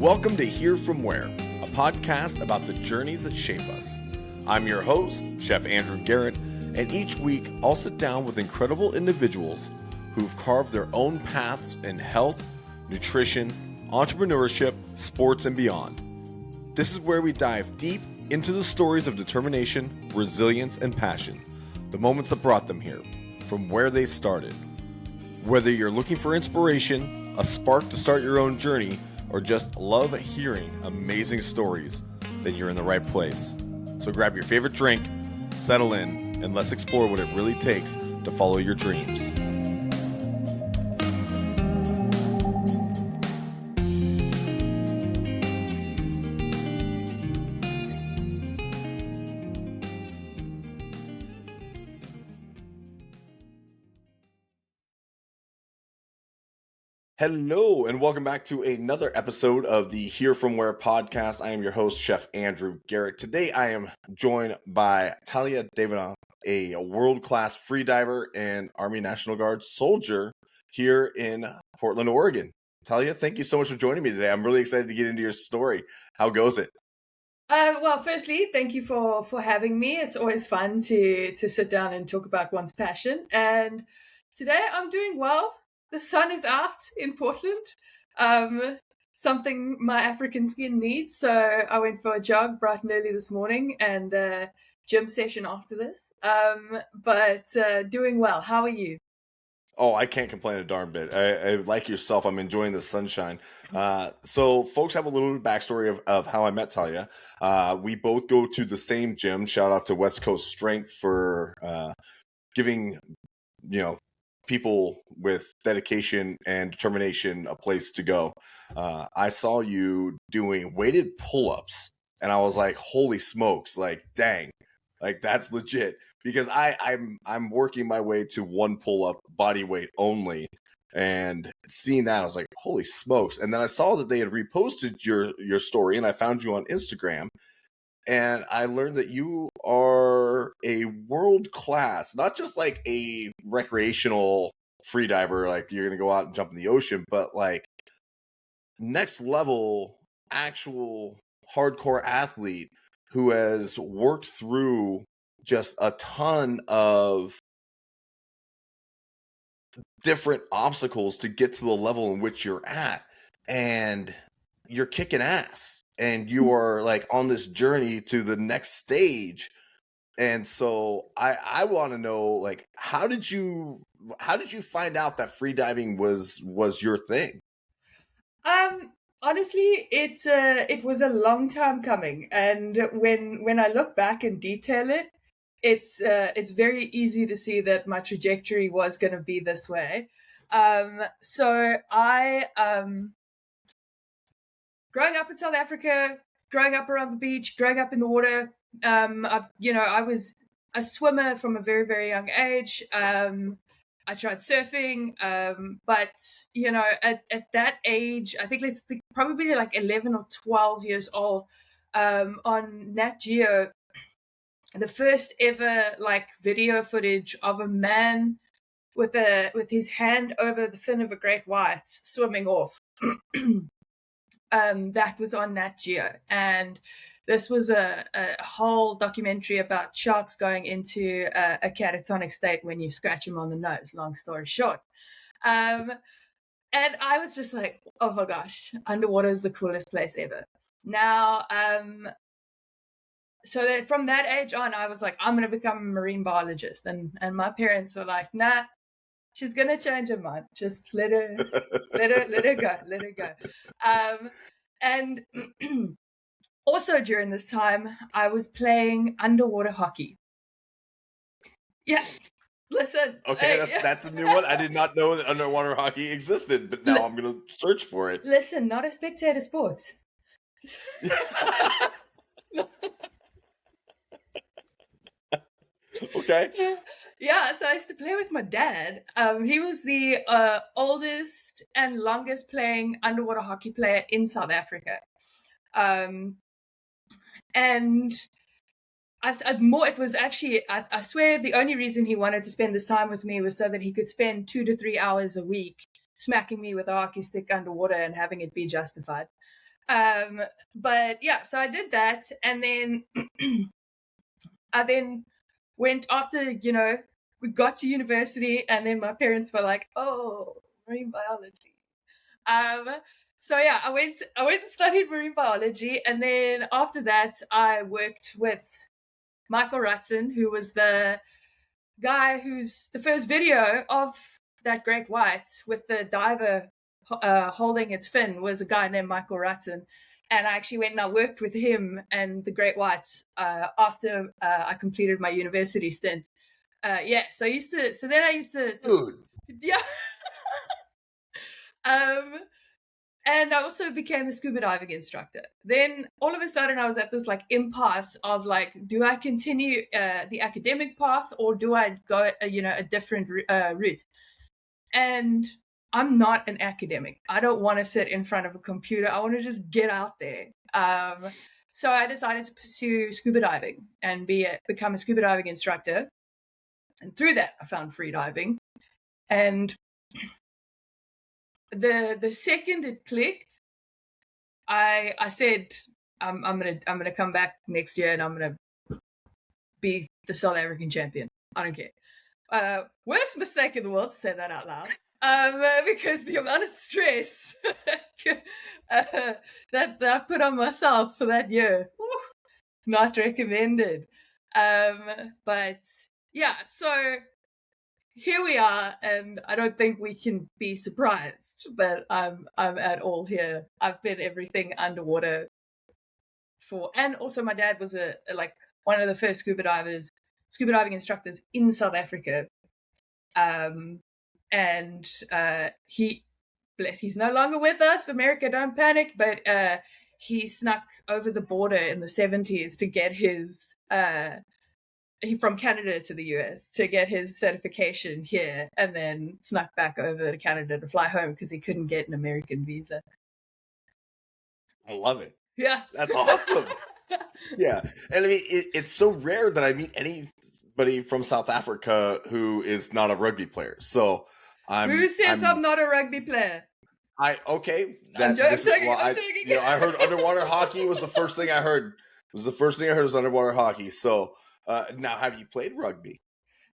Welcome to Here From Where, a podcast about the journeys that shape us. I'm your host, Chef Andrew Garrett, and each week I'll sit down with incredible individuals who've carved their own paths in health, nutrition, entrepreneurship, sports, and beyond. This is where we dive deep into the stories of determination, resilience, and passion, the moments that brought them here, from where they started. Whether you're looking for inspiration, a spark to start your own journey, or just love hearing amazing stories, then you're in the right place. So grab your favorite drink, settle in, and let's explore what it really takes to follow your dreams. Hello, and welcome back to another episode of the Here From Where podcast. I am your host, Chef Andrew Garrett. Today, I am joined by Talya Davidoff, a world-class freediver and Army National Guard soldier here in Portland, Oregon. Talya, thank you so much for joining me today. I'm really excited to get into your story. How goes it? Well, firstly, thank you for having me. It's always fun to sit down and talk about one's passion. And today, I'm doing well. The sun is out in Portland, something my African skin needs. So I went for a jog bright and early this morning and a gym session after this. But doing well. How are you? Oh, I can't complain a darn bit. I like yourself, I'm enjoying the sunshine. So folks have a little bit of backstory of how I met Talya. We both go to the same gym. Shout out to West Coast Strength for giving, people with dedication and determination a place to go. I saw you doing weighted pull-ups and I was like, holy smokes, like dang, like that's legit, because I'm working my way to one pull-up body weight only, and seeing that I was like, holy smokes. And then I saw that they had reposted your story and I found you on Instagram. And I learned that you are a world class, not just like a recreational freediver, like you're going to go out and jump in the ocean, but like next level, actual hardcore athlete who has worked through just a ton of different obstacles to get to the level in which you're at. And you're kicking ass and you are like on this journey to the next stage. And so I want to know, like, how did you find out that freediving was your thing? Honestly, it was a long time coming, and when I look back and detail it, it's very easy to see that my trajectory was going to be this way. So I growing up in South Africa, growing up around the beach, growing up in the water, I was a swimmer from a very, very young age. I tried surfing, but at that age, I think probably like 11 or 12 years old, on Nat Geo, the first ever like video footage of a man with his hand over the fin of a great white swimming off. That was on Nat Geo, and this was a whole documentary about sharks going into a catatonic state when you scratch them on the nose, long story short. And I was just like, oh my gosh, underwater is the coolest place ever. Now, so that from that age on, I was like, I'm going to become a marine biologist. And my parents were like, nah, she's going to change her mind. Just let her go. And also during this time, I was playing underwater hockey. Yeah, listen. Okay, that's a new one. I did not know that underwater hockey existed, but now I'm going to search for it. Listen, not a spectator sports. Okay. Yeah, so I used to play with my dad. He was the oldest and longest playing underwater hockey player in South Africa. And it was actually, I swear the only reason he wanted to spend this time with me was so that he could spend 2 to 3 hours a week smacking me with a hockey stick underwater and having it be justified. But yeah, so I did that, and then I then went after, we got to university, and then my parents were like, "Oh, marine biology." So yeah, I went and studied marine biology, and then after that, I worked with Michael Rutzen, who was the guy who's the first video of that great white with the diver holding its fin was a guy named Michael Rutzen. And I actually went and I worked with him and the great whites after I completed my university stint. Yeah, so then I used to, Dude. yeah. um, and I also became a scuba diving instructor. Then all of a sudden I was at this like impasse of like, do I continue the academic path or do I go, a different route? And I'm not an academic. I don't want to sit in front of a computer. I want to just get out there. So I decided to pursue scuba diving and become a scuba diving instructor. And through that, I found freediving. And the second it clicked, I said I'm gonna come back next year and I'm gonna be the South African champion. I don't care. Worst mistake in the world to say that out loud. Because the amount of stress that I put on myself for that year, not recommended. But yeah, so here we are, and I don't think we can be surprised that I'm at all here. I've been everything underwater and also my dad was one of the first scuba diving instructors in South Africa. And he's no longer with us. America, don't panic. But he snuck over the border in the 70s to get his from Canada to the US to get his certification here, and then snuck back over to Canada to fly home because he couldn't get an American visa. I love it. Yeah, That's awesome. Yeah, and I mean it's so rare that I meet anybody from South Africa who is not a rugby player. So who says I'm not a rugby player? I'm joking. I'm joking. I heard underwater hockey was the first thing I heard. Was underwater hockey. So now, have you played rugby?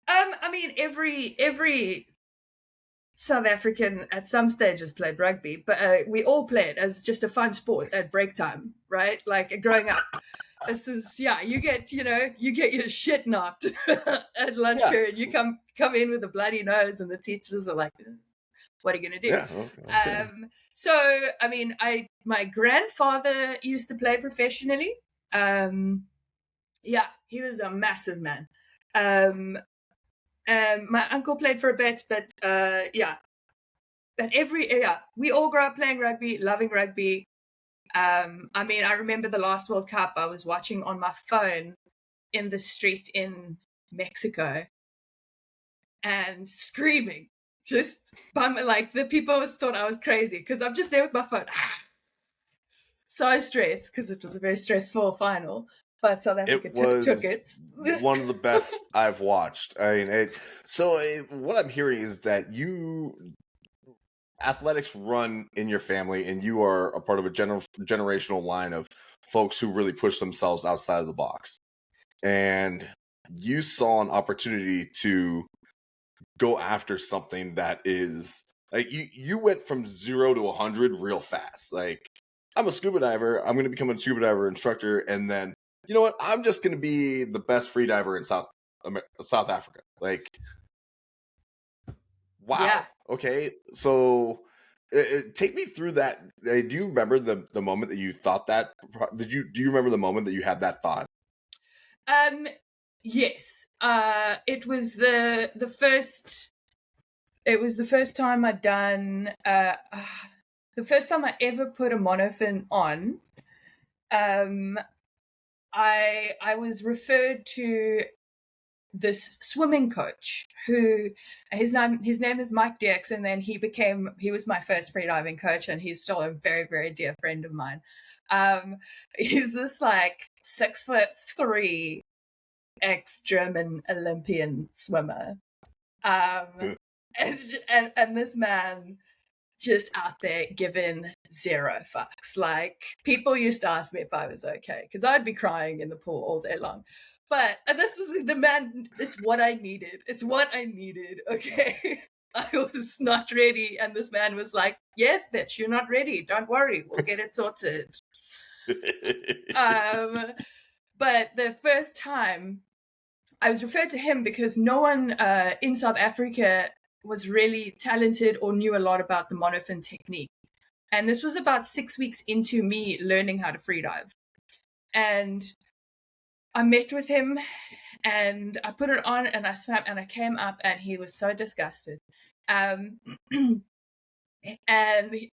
I mean, every South African at some stage has played rugby, but we all play it as just a fun sport at break time, right? Like growing up. This is you get your shit knocked at lunch period. You come in with a bloody nose, and the teachers are like, "What are you gonna do?" Yeah. Okay. So I mean, my grandfather used to play professionally. Yeah, he was a massive man. My uncle played for a bit, but yeah. But we all grew up playing rugby, loving rugby. I mean, I remember the last World Cup I was watching on my phone in the street in Mexico and screaming. Just like the people always thought I was crazy because I'm just there with my phone. So stressed because it was a very stressful final. But South Africa took it. One of the best I've watched. I mean, what I'm hearing is that athletics run in your family, and you are a part of a generational line of folks who really push themselves outside of the box. And you saw an opportunity to go after something that is like you went from 0 to 100 real fast. Like, I'm a scuba diver. I'm going to become a scuba diver instructor, and then you know what? I'm just going to be the best free diver in South Africa. Like, wow. Yeah. Okay, so take me through that. Do you remember the moment that you thought that? Do you remember the moment that you had that thought? Yes. It was the first. It was the first time I'd done. The first time I ever put a monofin on. I was referred to this swimming coach who his name is Mike Dix, and then he was my first freediving coach, and he's still a very, very dear friend of mine. He's this like 6'3" ex-German Olympian swimmer. And this man just out there giving zero fucks. Like, people used to ask me if I was okay because I'd be crying in the pool all day long. But this was the man. It's what I needed. It's what I needed. Okay. I was not ready, and this man was like, "Yes, bitch, you're not ready. Don't worry, we'll get it sorted." But the first time I was referred to him because no one in South Africa was really talented or knew a lot about the monofin technique. And this was about 6 weeks into me learning how to freedive. And I met with him and I put it on and I swam and I came up and he was so disgusted. And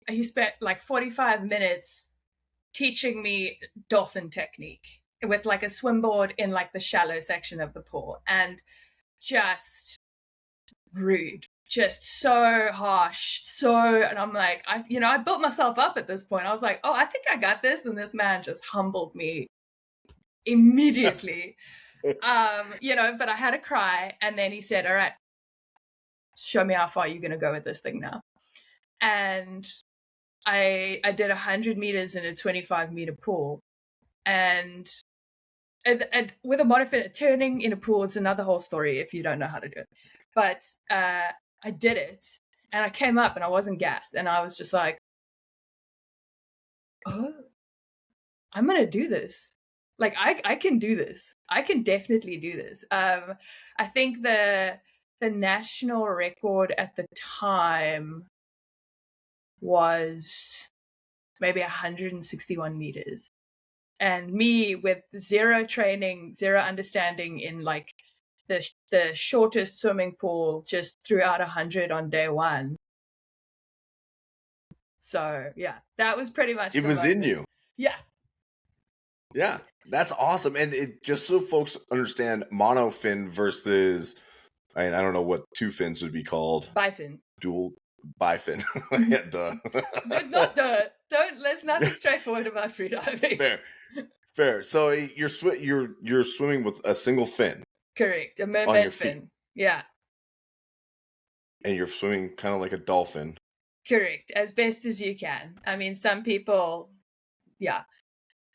he spent like 45 minutes teaching me dolphin technique with like a swimboard in like the shallow section of the pool, and just rude, just so harsh, and I'm like, I built myself up at this point. I was like, oh, I think I got this, and this man just humbled me immediately. But I had a cry, and then he said, all right, show me how far you're gonna go with this thing now. And I did 100 meters in a 25-meter pool, and with a monofin, turning in a pool, it's another whole story if you don't know how to do it. But I did it, and I came up, and I wasn't gassed, and I was just like, oh, I'm gonna do this. Like, I can do this. I can definitely do this. I think the national record at the time was maybe 161 meters. And me with zero training, zero understanding in like the shortest swimming pool, just threw out 100 on day one. So yeah, that was pretty much it was in you. Yeah. Yeah, that's awesome. And it, just so folks understand, monofin versus, I don't know what two fins would be called. Bifin. Dual bifin. Yeah, duh. Not duh. There's nothing straightforward about freediving. Fair. So you're swimming with a single fin. Correct. A mermaid fin. Yeah. And you're swimming kind of like a dolphin. Correct. As best as you can. I mean, some people, yeah.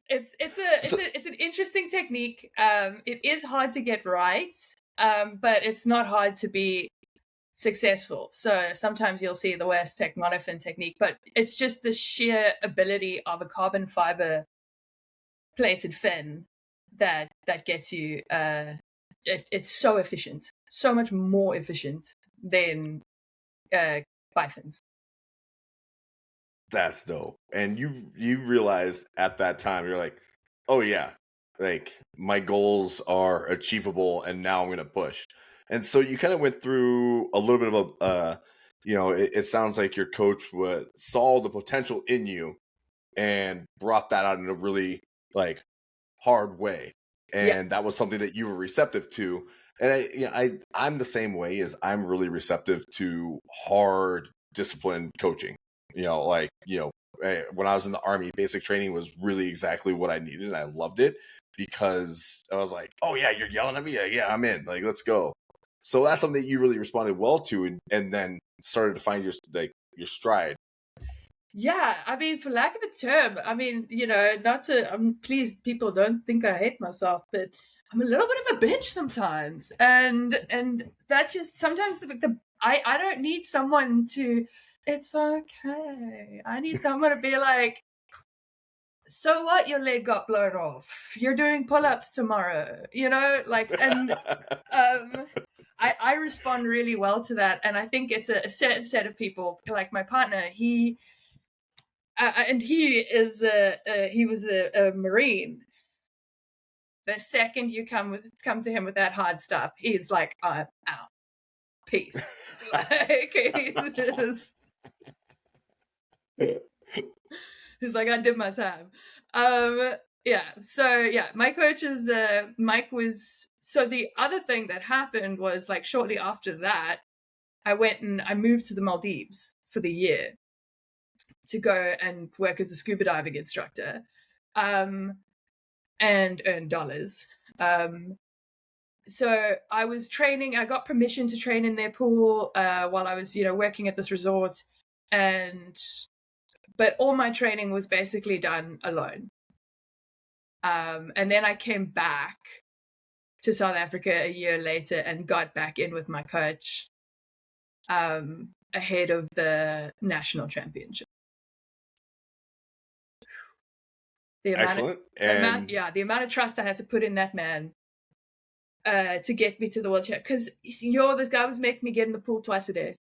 It's an interesting technique. It is hard to get right, but it's not hard to be successful. So sometimes you'll see the worst monofin technique, but it's just the sheer ability of a carbon fiber plated fin that gets you. It's so efficient, so much more efficient than bifins. That's dope. And you realize at that time, you're like, oh yeah, like my goals are achievable, and now I'm gonna push. And so you kind of went through a little bit of a it sounds like your coach saw the potential in you and brought that out in a really like hard way, and that was something that you were receptive to. And I'm the same way, as I'm really receptive to hard disciplined coaching. When I was in the Army, basic training was really exactly what I needed, and I loved it because I was like, oh yeah, you're yelling at me, yeah, I'm in, like, let's go. So that's something that you really responded well to, and then started to find your stride. Yeah, I mean, for lack of a term, I mean, not to, please, people don't think I hate myself, but I'm a little bit of a bitch sometimes, and that just sometimes I don't need someone to. It's okay. I need someone to be like, so what? Your leg got blown off. You're doing pull-ups tomorrow. And I respond really well to that, and I think it's a certain set of people. Like my partner, he was a Marine. The second you come to him with that hard stuff, he's like, I'm out. Peace. He's like, I did my time. My coach is Mike was. So the other thing that happened was, like, shortly after that, I moved to the Maldives for the year to go and work as a scuba diving instructor, and earn dollars. So I was training. I got permission to train in their pool while I was, working at this resort. But all my training was basically done alone. And then I came back to South Africa a year later and got back in with my coach ahead of the national championship. Excellent. The amount of trust I had to put in that man to get me to the world champ. Because this guy was making me get in the pool twice a day.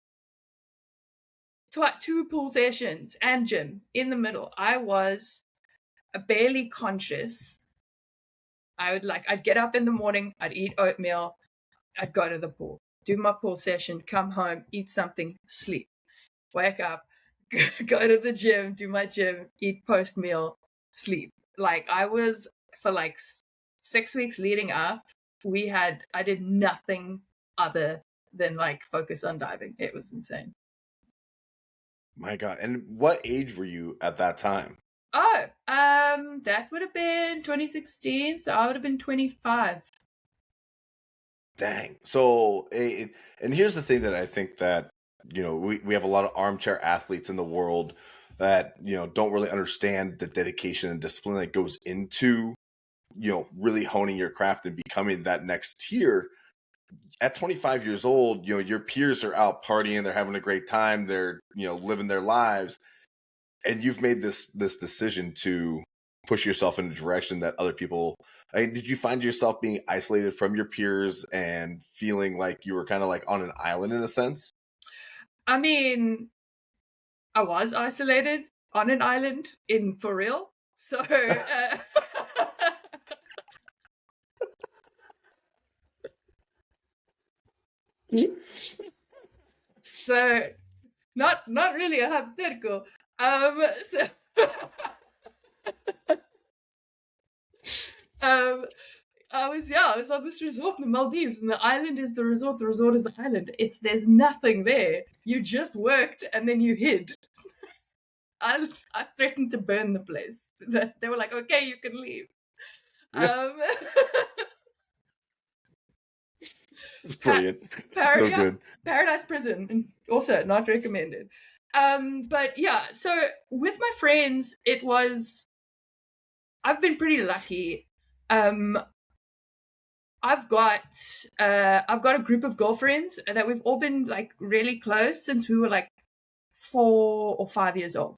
2 pool sessions and gym in the middle. I was barely conscious. I'd get up in the morning, I'd eat oatmeal, I'd go to the pool, do my pool session, come home, eat something, sleep, wake up, go to the gym, do my gym, eat post meal, sleep. Like I was for like 6 weeks leading up, I did nothing other than like focus on diving. It was insane. My God. And what age were you at that time? Oh, that would have been 2016, so I would have been 25. Dang. So, and here's the thing that I think that, we have a lot of armchair athletes in the world that, don't really understand the dedication and discipline that goes into, really honing your craft and becoming that next tier. At 25 years old, your peers are out partying, they're having a great time, they're, living their lives. And you've made this decision to push yourself in a direction that other people. Did you find yourself being isolated from your peers and feeling like you were kind of like on an island in a sense? I mean, I was isolated on an island for real. So, so not really a hypothetical. So, I was on this resort in the Maldives, and the island is the resort is the island. There's nothing there. You just worked and then you hid. I threatened to burn the place. They were like, "Okay, you can leave." It's brilliant. So good. Paradise Prison, and also not recommended. But yeah, so with my friends, I've been pretty lucky. I've got a group of girlfriends that we've all been like really close since we were like 4 or 5 years old.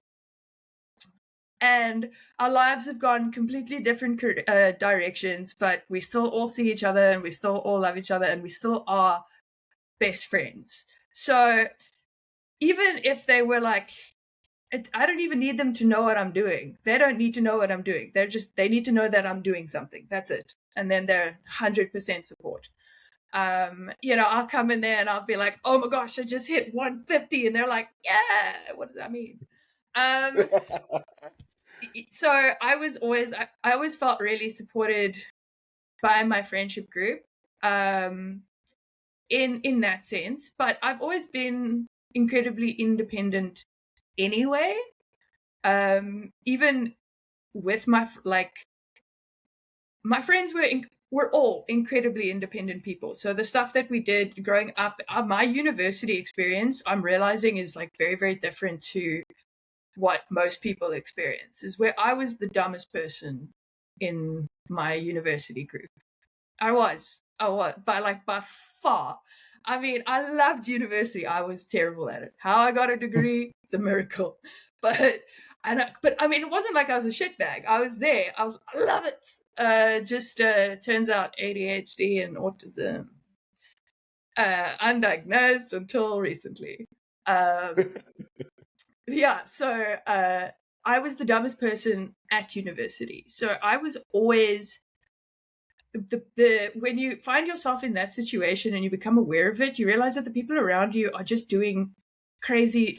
And our lives have gone completely different directions, but we still all see each other and we still all love each other and we still are best friends. So even if they were like, I don't even need them to know what I'm doing. They don't need to know what I'm doing. They need to know that I'm doing something. That's it. And then they're 100% support. I'll come in there and I'll be like, "Oh my gosh, I just hit 150." And they're like, "Yeah, what does that mean?" So I always felt really supported by my friendship group, in that sense. But I've always been incredibly independent anyway. Even with my friends were all incredibly independent people. So the stuff that we did growing up, my university experience, I'm realizing is like very, very different to what most people experience, is where I was the dumbest person in my university group. I was by far. I mean, I loved university. I was terrible at it. How I got a degree, it's a miracle. But I mean, it wasn't like I was a shitbag. I was there. I love it. Just turns out ADHD and autism, undiagnosed until recently. Yeah, so I was the dumbest person at university. So I was always when you find yourself in that situation and you become aware of it, you realize that the people around you are just doing crazy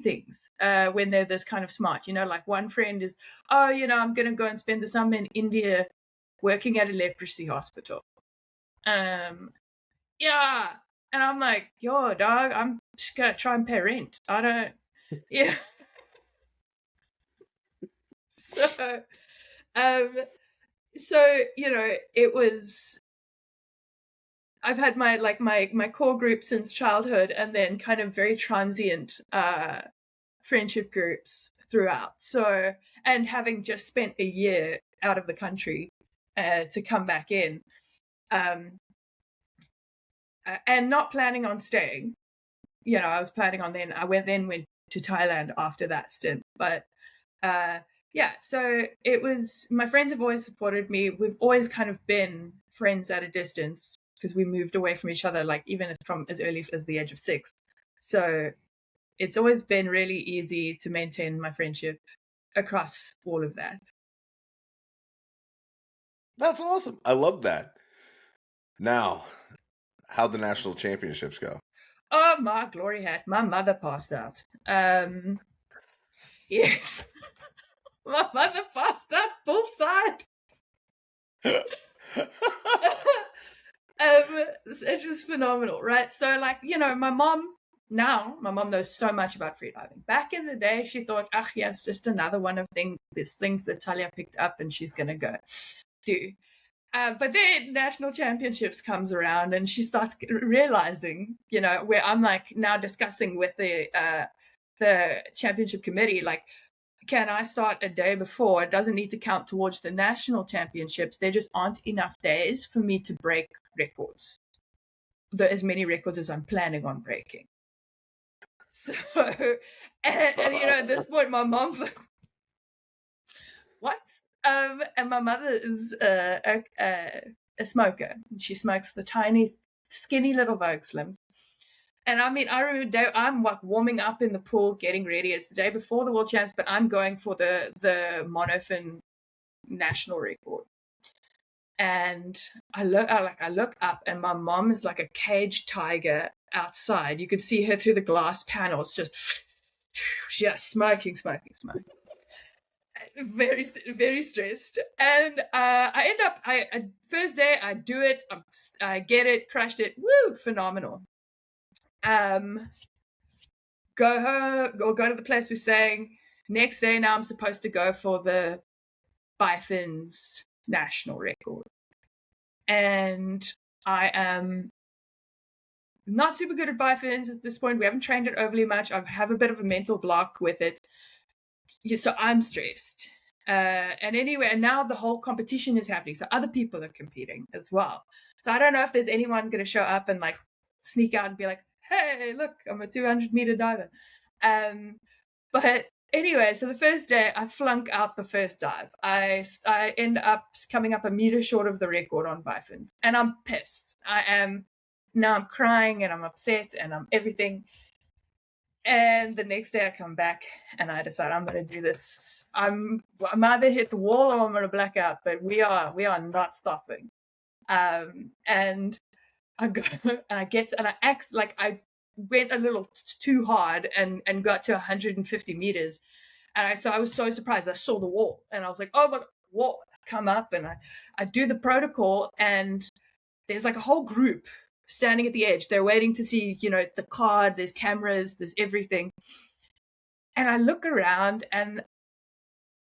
things when they're this kind of smart. Like one friend is, I'm gonna go and spend the summer in India working at a leprosy hospital. Yeah. And I'm like, yo, dog, I'm just gonna try and pay rent. I don't yeah. So it was, I've had my core group since childhood, and then kind of very transient friendship groups throughout. So, and having just spent a year out of the country to come back in, and not planning on staying. I was planning on I went to Thailand after that stint. But yeah, so it was, my friends have always supported me. We've always kind of been friends at a distance because we moved away from each other, like even from as early as the age of 6. So it's always been really easy to maintain my friendship across all of that. That's awesome. I love that. Now, how'd the national championships go? Oh, my glory hat. My mother passed out. Yes. My mother passed out full side. It was phenomenal, right? So, like, my mom knows so much about freediving. Back in the day, she thought, yeah, it's just another one of these things that Talya picked up and she's going to go do. But then national championships comes around and she starts realizing, where I'm like now discussing with the championship committee, like, can I start a day before? It doesn't need to count towards the national championships. There just aren't enough days for me to break records, as many records as I'm planning on breaking. So, and at this point, my mom's like, what? And my mother is a smoker. She smokes the tiny, skinny little Vogue Slims. And I mean, I remember I'm like warming up in the pool, getting ready. It's the day before the World Champs, but I'm going for the monofin national record. And I look up, and my mom is like a caged tiger outside. You could see her through the glass panels, just smoking. Very, very stressed. And I end up, first day I do it, I get it, crashed it, woo, phenomenal. Go home, or go to the place we're staying. Next day now I'm supposed to go for the Bifins national record. And I am not super good at Bifins at this point. We haven't trained it overly much. I have a bit of a mental block with it. So I'm stressed. And anyway, and now the whole competition is happening. So other people are competing as well. So I don't know if there's anyone going to show up and like sneak out and be like, hey, look, I'm a 200-meter diver. But anyway, so the first day I flunk out the first dive. I end up coming up a meter short of the record on Bifins. And I'm pissed. Now I'm crying and I'm upset and I'm everything. And the next day I come back and I decide I'm going to do this. I'm either hit the wall or I'm going to black out, but we are not stopping. And I go and I act like I went a little too hard and got to 150 meters. And so I was so surprised. I saw the wall and I was like, oh my God, wall. I come up and I do the protocol, and there's like a whole group standing at the edge. They're waiting to see, the card, there's cameras, there's everything. And I look around and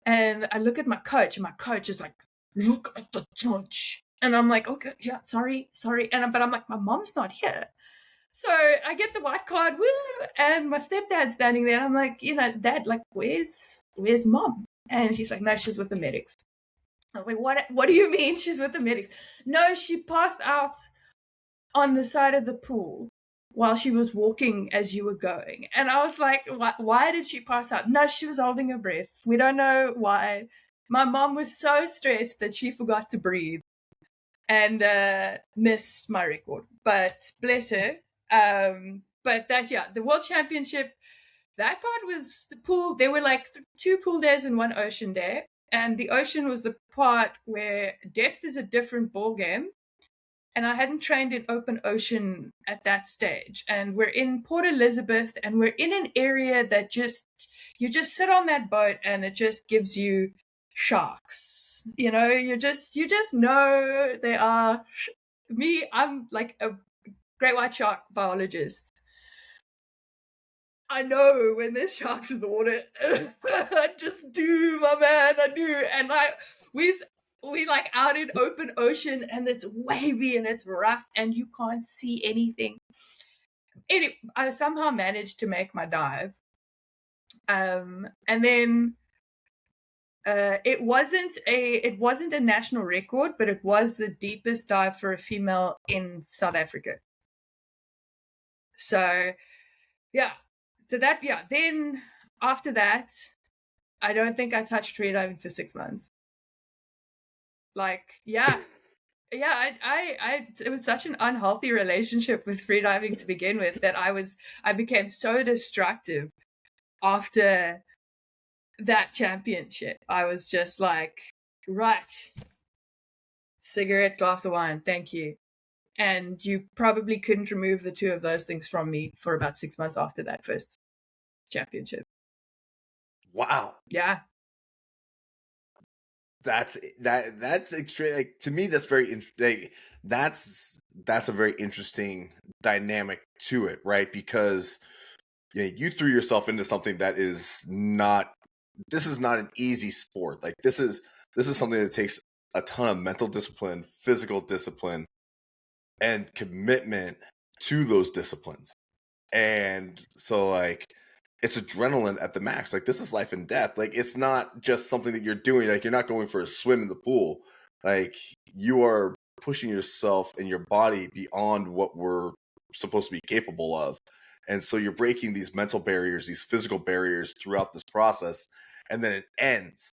I look at my coach, and my coach is like, look at the judge. And I'm like, okay, yeah, sorry. But I'm like, my mom's not here. So I get the white card, woo, and my stepdad's standing there. And I'm like, Dad, like, where's mom? And he's like, no, she's with the medics. I was like, what do you mean she's with the medics? No, she passed out on the side of the pool while she was walking as you were going. And I was like, why did she pass out? No, she was holding her breath. We don't know why. My mom was so stressed that she forgot to breathe and missed my record. But bless her. But the World Championship, that part was the pool. There were like 2 pool days and 1 ocean day. And the ocean was the part where depth is a different ball game. And I hadn't trained in open ocean at that stage. And we're in Port Elizabeth, and we're in an area that you just sit on that boat and it just gives you sharks. You just know they are. I'm like a great white shark biologist. I know when there's sharks in the water. I just do, my man, I do. And we like out in open ocean, and it's wavy and it's rough and you can't see anything. I somehow managed to make my dive. And then it wasn't a national record, but it was the deepest dive for a female in South Africa. So yeah, then after that, I don't think I touched freediving for 6 months. Like, yeah, it was such an unhealthy relationship with freediving to begin with that I became so destructive after that championship. I was just like, right, cigarette, glass of wine, thank you. And you probably couldn't remove the two of those things from me for about 6 months after that first championship. Wow. Yeah. That's extreme. Like, to me, that's very interesting. That's a very interesting dynamic to it, right? Because you threw yourself into something that is not. This is not an easy sport. Like, this is something that takes a ton of mental discipline, physical discipline, and commitment to those disciplines. And so, like, it's adrenaline at the max. Like, this is life and death. Like, it's not just something that you're doing. Like, you're not going for a swim in the pool. Like, you are pushing yourself and your body beyond what we're supposed to be capable of. And so you're breaking these mental barriers, these physical barriers throughout this process, and then it ends.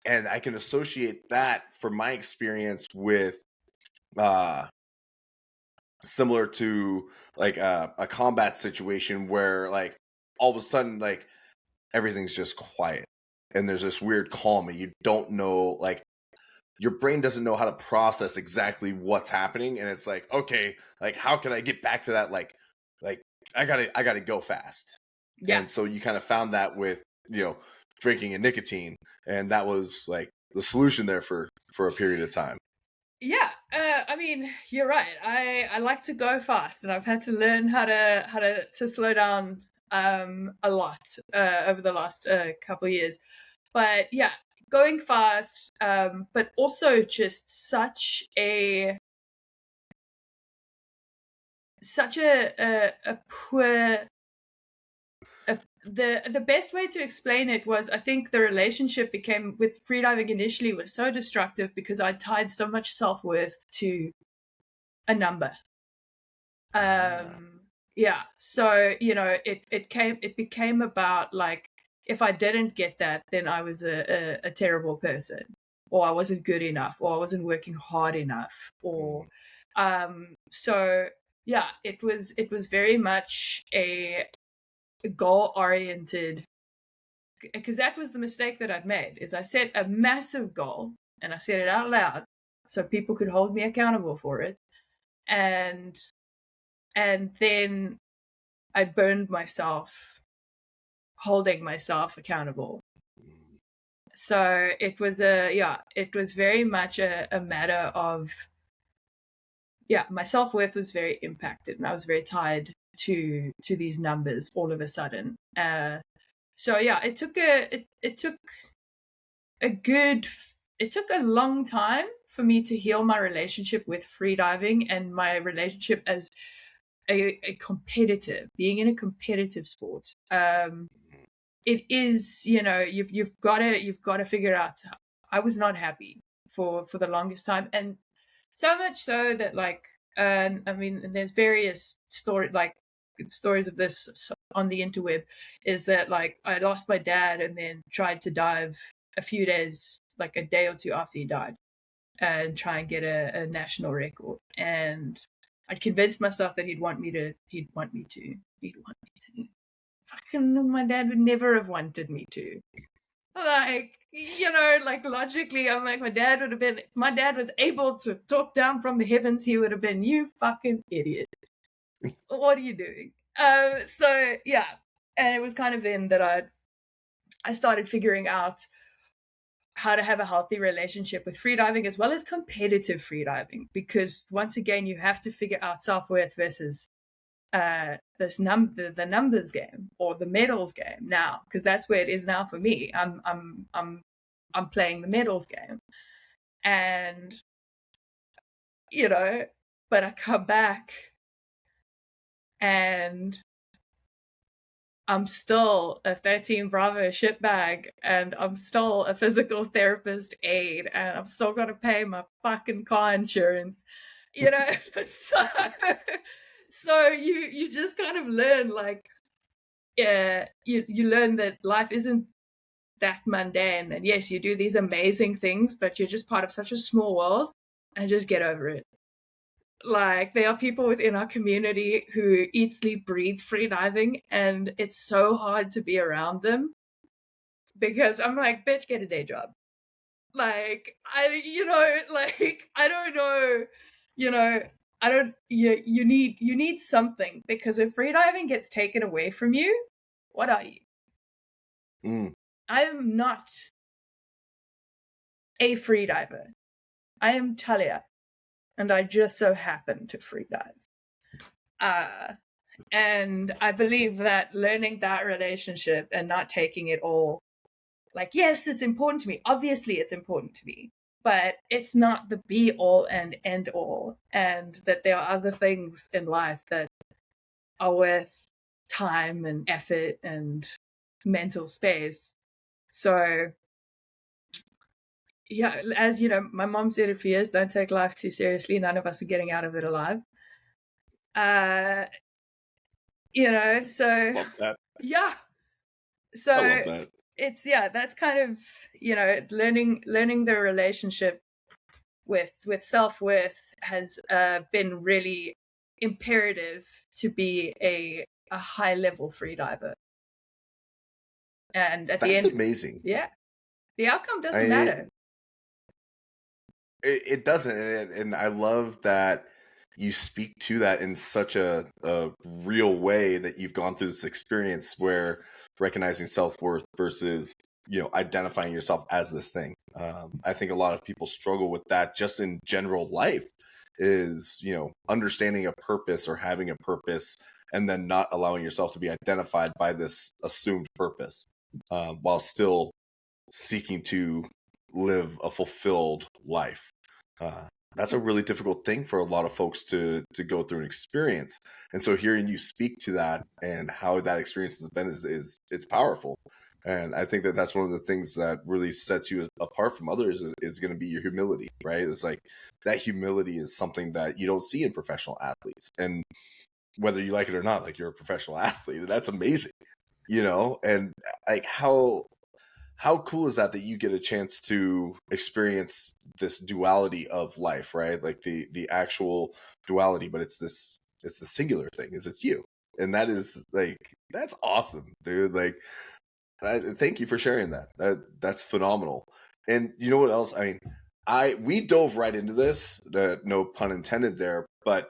And I can associate that from my experience with similar to like a combat situation where, like, all of a sudden, like, everything's just quiet and there's this weird calm and you don't know, like, your brain doesn't know how to process exactly what's happening, and it's like, okay, like, how can I get back to that, like I gotta go fast. Yeah. And so you kind of found that with drinking and nicotine, and that was like the solution there for a period of time. Yeah, I mean, you're right. I like to go fast, and I've had to learn how to slow down a lot over the last couple of years. But yeah, going fast, but also just such a poor. The best way to explain it was, I think the relationship became with freediving initially was so destructive because I tied so much self-worth to a number. Yeah, so it became about, like, if I didn't get that, then I was a terrible person, or I wasn't good enough, or I wasn't working hard enough, or so yeah, it was very much a goal oriented, because that was the mistake that I'd made. Is I set a massive goal and I said it out loud so people could hold me accountable for it, and then I burned myself holding myself accountable. So it was very much a matter of, my self-worth was very impacted, and I was very tied to these numbers all of a sudden. So yeah, it took a long time for me to heal my relationship with freediving and my relationship as a competitive, being in a competitive sport. It is, you've got to figure out. I was not happy for the longest time, and so much so that, like, I mean, there's various stories of this on the interweb, is that, like, I lost my dad and then tried to dive a few days, like a day or two after he died, and try and get a national record. And I convinced myself that he'd want me to. Fucking, my dad would never have wanted me to. Like, like, logically, I'm like, my dad was able to talk down from the heavens, he would have been, you fucking idiot. What are you doing? So yeah, and it was kind of then that I started figuring out how to have a healthy relationship with freediving as well as competitive freediving, because once again, you have to figure out self-worth versus the numbers game or the medals game now, because that's where it is now for me. I'm playing the medals game, and but I come back and I'm still a 13 Bravo shitbag, and I'm still a physical therapist aide, and I'm still got to pay my fucking car insurance, you know. So you just kind of learn, like, yeah, you learn that life isn't that mundane, and yes, you do these amazing things, but you're just part of such a small world, and just get over it. Like, there are people within our community who eat, sleep, breathe freediving, and it's so hard to be around them because I'm like, bitch, get a day job. Like, I don't know, you know, I don't. You need something, because if freediving gets taken away from you, what are you? Mm. I am not a freediver. I am Talya, and I just so happen to freedive. And I believe that learning that relationship and not taking it all, like, yes, it's important to me. Obviously, it's important to me, but it's not the be all and end all. And that there are other things in life that are worth time and effort and mental space. So, yeah, as you know, my mom said it for years, don't take life too seriously. None of us are getting out of it alive. Uh, so Love that. yeah. I So love that. it's, yeah, that's kind of, learning the relationship with self-worth has been really imperative to be a high level freediver. And at the That's end, amazing. yeah, the outcome I doesn't matter. it doesn't, and I love that you speak to that in such a real way, that you've gone through this experience where recognizing self-worth versus, identifying yourself as this thing. I think a lot of people struggle with that just in general life, is, understanding a purpose or having a purpose, and then not allowing yourself to be identified by this assumed purpose, while still seeking to live a fulfilled life. Uh, that's a really difficult thing for a lot of folks to go through and experience. And so hearing you speak to that and how that experience has been is it's powerful. And I think that that's one of the things that really sets you apart from others is going to be your humility, right? It's like that humility is something that you don't see in professional athletes. And whether you like it or not, like, you're a professional athlete, and that's amazing, and like how cool is that you get a chance to experience this duality of life, right? Like the actual duality, but it's the singular thing, is it's you. And that is like, that's awesome, dude. Like, thank you for sharing that. That's phenomenal. And you know what else? I mean, we dove right into this, no pun intended there, but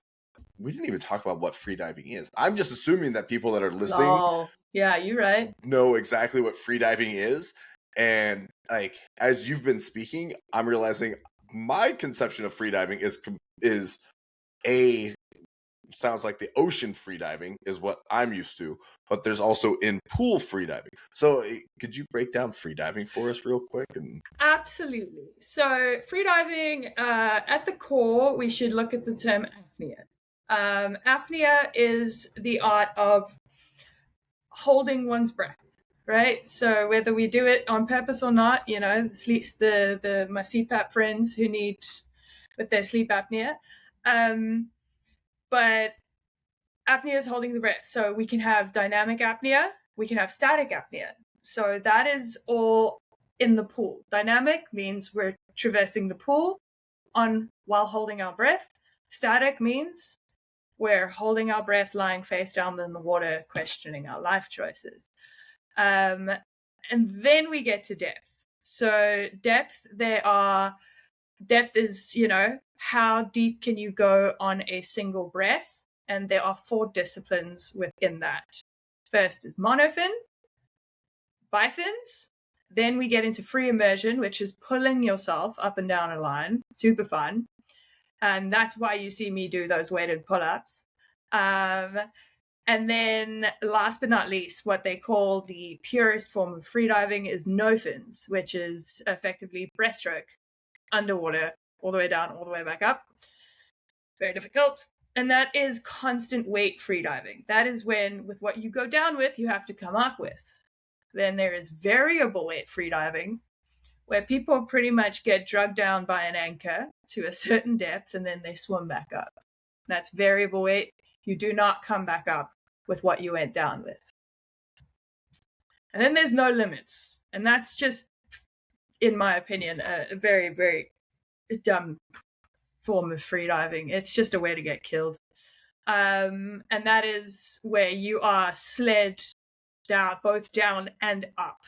we didn't even talk about what freediving is. I'm just assuming that people that are listening Oh, yeah, you're right. know exactly what freediving is. And like, as you've been speaking, I'm realizing my conception of freediving is a sounds like the ocean freediving is what I'm used to, but there's also in pool freediving. So could you break down freediving for us real quick? And Absolutely. So freediving, at the core, we should look at the term apnea. Apnea is the art of holding one's breath, right? So whether we do it on purpose or not, my CPAP friends who need with their sleep apnea, but apnea is holding the breath. So we can have dynamic apnea, we can have static apnea. So that is all in the pool. Dynamic means we're traversing the pool while holding our breath. Static means we're holding our breath, lying face down in the water, questioning our life choices. And then we get to depth. So depth is, how deep can you go on a single breath? And there are 4 disciplines within that. First is monofin, bifins. Then we get into free immersion, which is pulling yourself up and down a line. Super fun. And that's why you see me do those weighted pull-ups. And then last but not least, what they call the purest form of freediving is no fins, which is effectively breaststroke underwater, all the way down, all the way back up. Very difficult. And that is constant weight freediving. That is when, with what you go down with, you have to come up with. Then there is variable weight freediving, where people pretty much get drugged down by an anchor to a certain depth and then they swim back up. That's variable weight. You do not come back up with what you went down with. And then there's no limits. And that's just, in my opinion, a very, very dumb form of freediving. It's just a way to get killed. And that is where you are sled down, both down and up,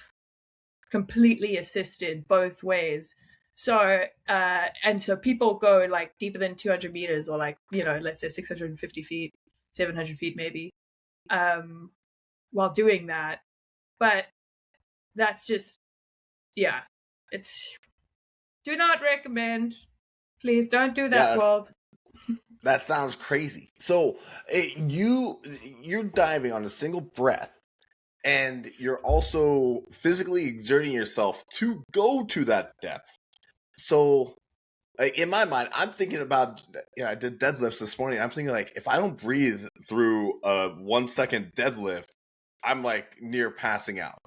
completely assisted both ways. So, and so people go like deeper than 200 meters or like, let's say 650 feet, 700 feet maybe, while doing that. But that's just, it's, do not recommend. Please don't do that, world. That sounds crazy. So you're diving on a single breath, and you're also physically exerting yourself to go to that depth. So, in my mind, I'm thinking about, I did deadlifts this morning. I'm thinking like, if I don't breathe through a 1 second deadlift, I'm like near passing out.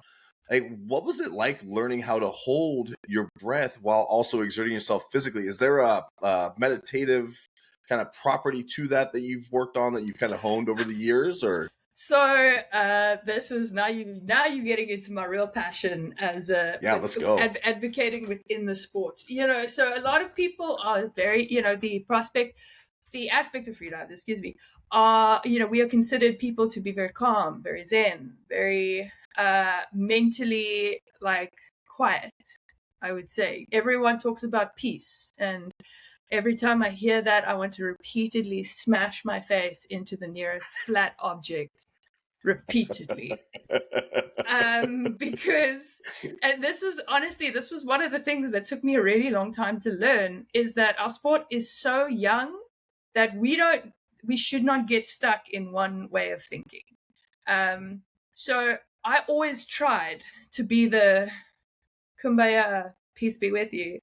Like, what was it like learning how to hold your breath while also exerting yourself physically? Is there a meditative kind of property to that you've worked on, that you've kind of honed over the years, or? So this is now you're getting into my real passion as let's go. Advocating within the sport. So a lot of people are very, the aspect of freediving, excuse me, we are considered people to be very calm, very zen, very mentally like quiet. I would say everyone talks about peace, and every time I hear that, I want to repeatedly smash my face into the nearest flat object repeatedly. Because, and this was one of the things that took me a really long time to learn, is that our sport is so young that we should not get stuck in one way of thinking. So I always tried to be the kumbaya, peace be with you.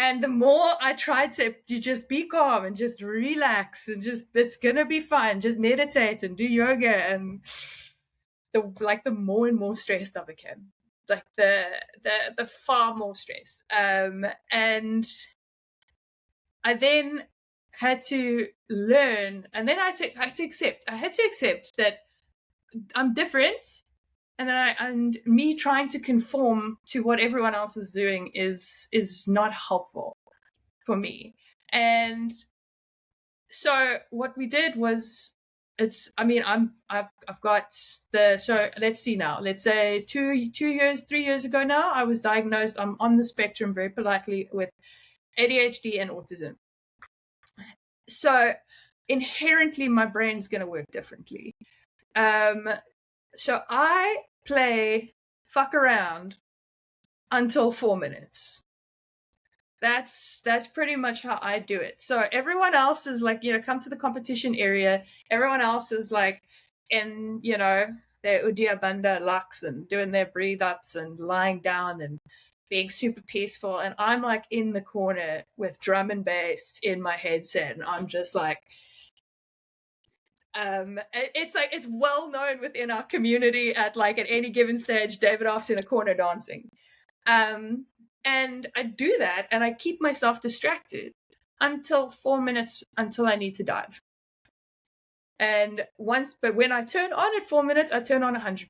And the more I tried to just be calm and just relax and just, it's gonna be fine, just meditate and do yoga, and the more and more stressed I became, like the far more stressed. And I then had to learn, and then I had to accept that I'm different. And then me trying to conform to what everyone else is doing is not helpful for me. And so what we did was, I've got so let's see now. Let's say 3 years ago now, I was diagnosed. I'm on the spectrum, very politely, with ADHD and autism. So inherently, my brain's going to work differently. So I play fuck around until 4 minutes. That's pretty much how I do it. So everyone else is like, come to the competition area. Everyone else is like in, their Udia Bandha locks and doing their breathe ups and lying down and being super peaceful. And I'm like in the corner with drum and bass in my headset. And I'm just like, it's well known within our community at any given stage, Davidoff's in a corner dancing. And I do that, and I keep myself distracted until 4 minutes until I need to dive. But when I turn on at 4 minutes, I turn on 100%.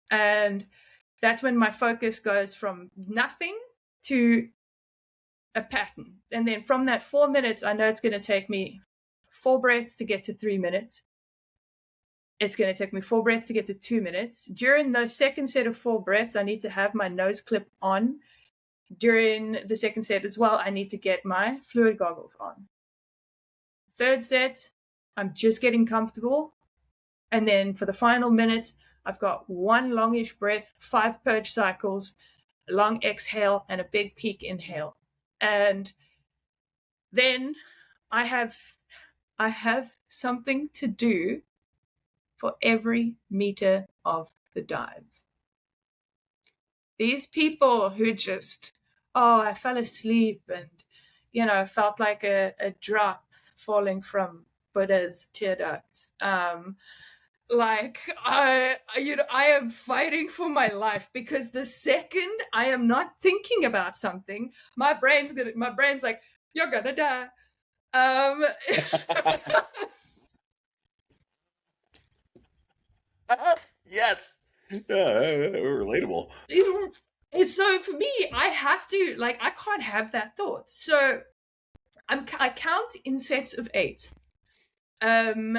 And that's when my focus goes from nothing to a pattern. And then from that 4 minutes, I know it's going to take me 4 breaths to get to 3 minutes. It's going to take me 4 breaths to get to 2 minutes. During the second set of 4 breaths, I need to have my nose clip on. During the second set as well, I need to get my fluid goggles on. Third set, I'm just getting comfortable. And then for the final minute, I've got 1 longish breath, 5 purge cycles, a long exhale, and a big peak inhale. And then I have something to do for every meter of the dive. These people who just, I fell asleep and, felt like a drop falling from Buddha's tear ducts. Like I am fighting for my life, because the second I am not thinking about something, my brain's like, you're gonna die. Um, Yes. Yeah, relatable. it's so for me, I have to, like, I can't have that thought. So I count in sets of 8. Um,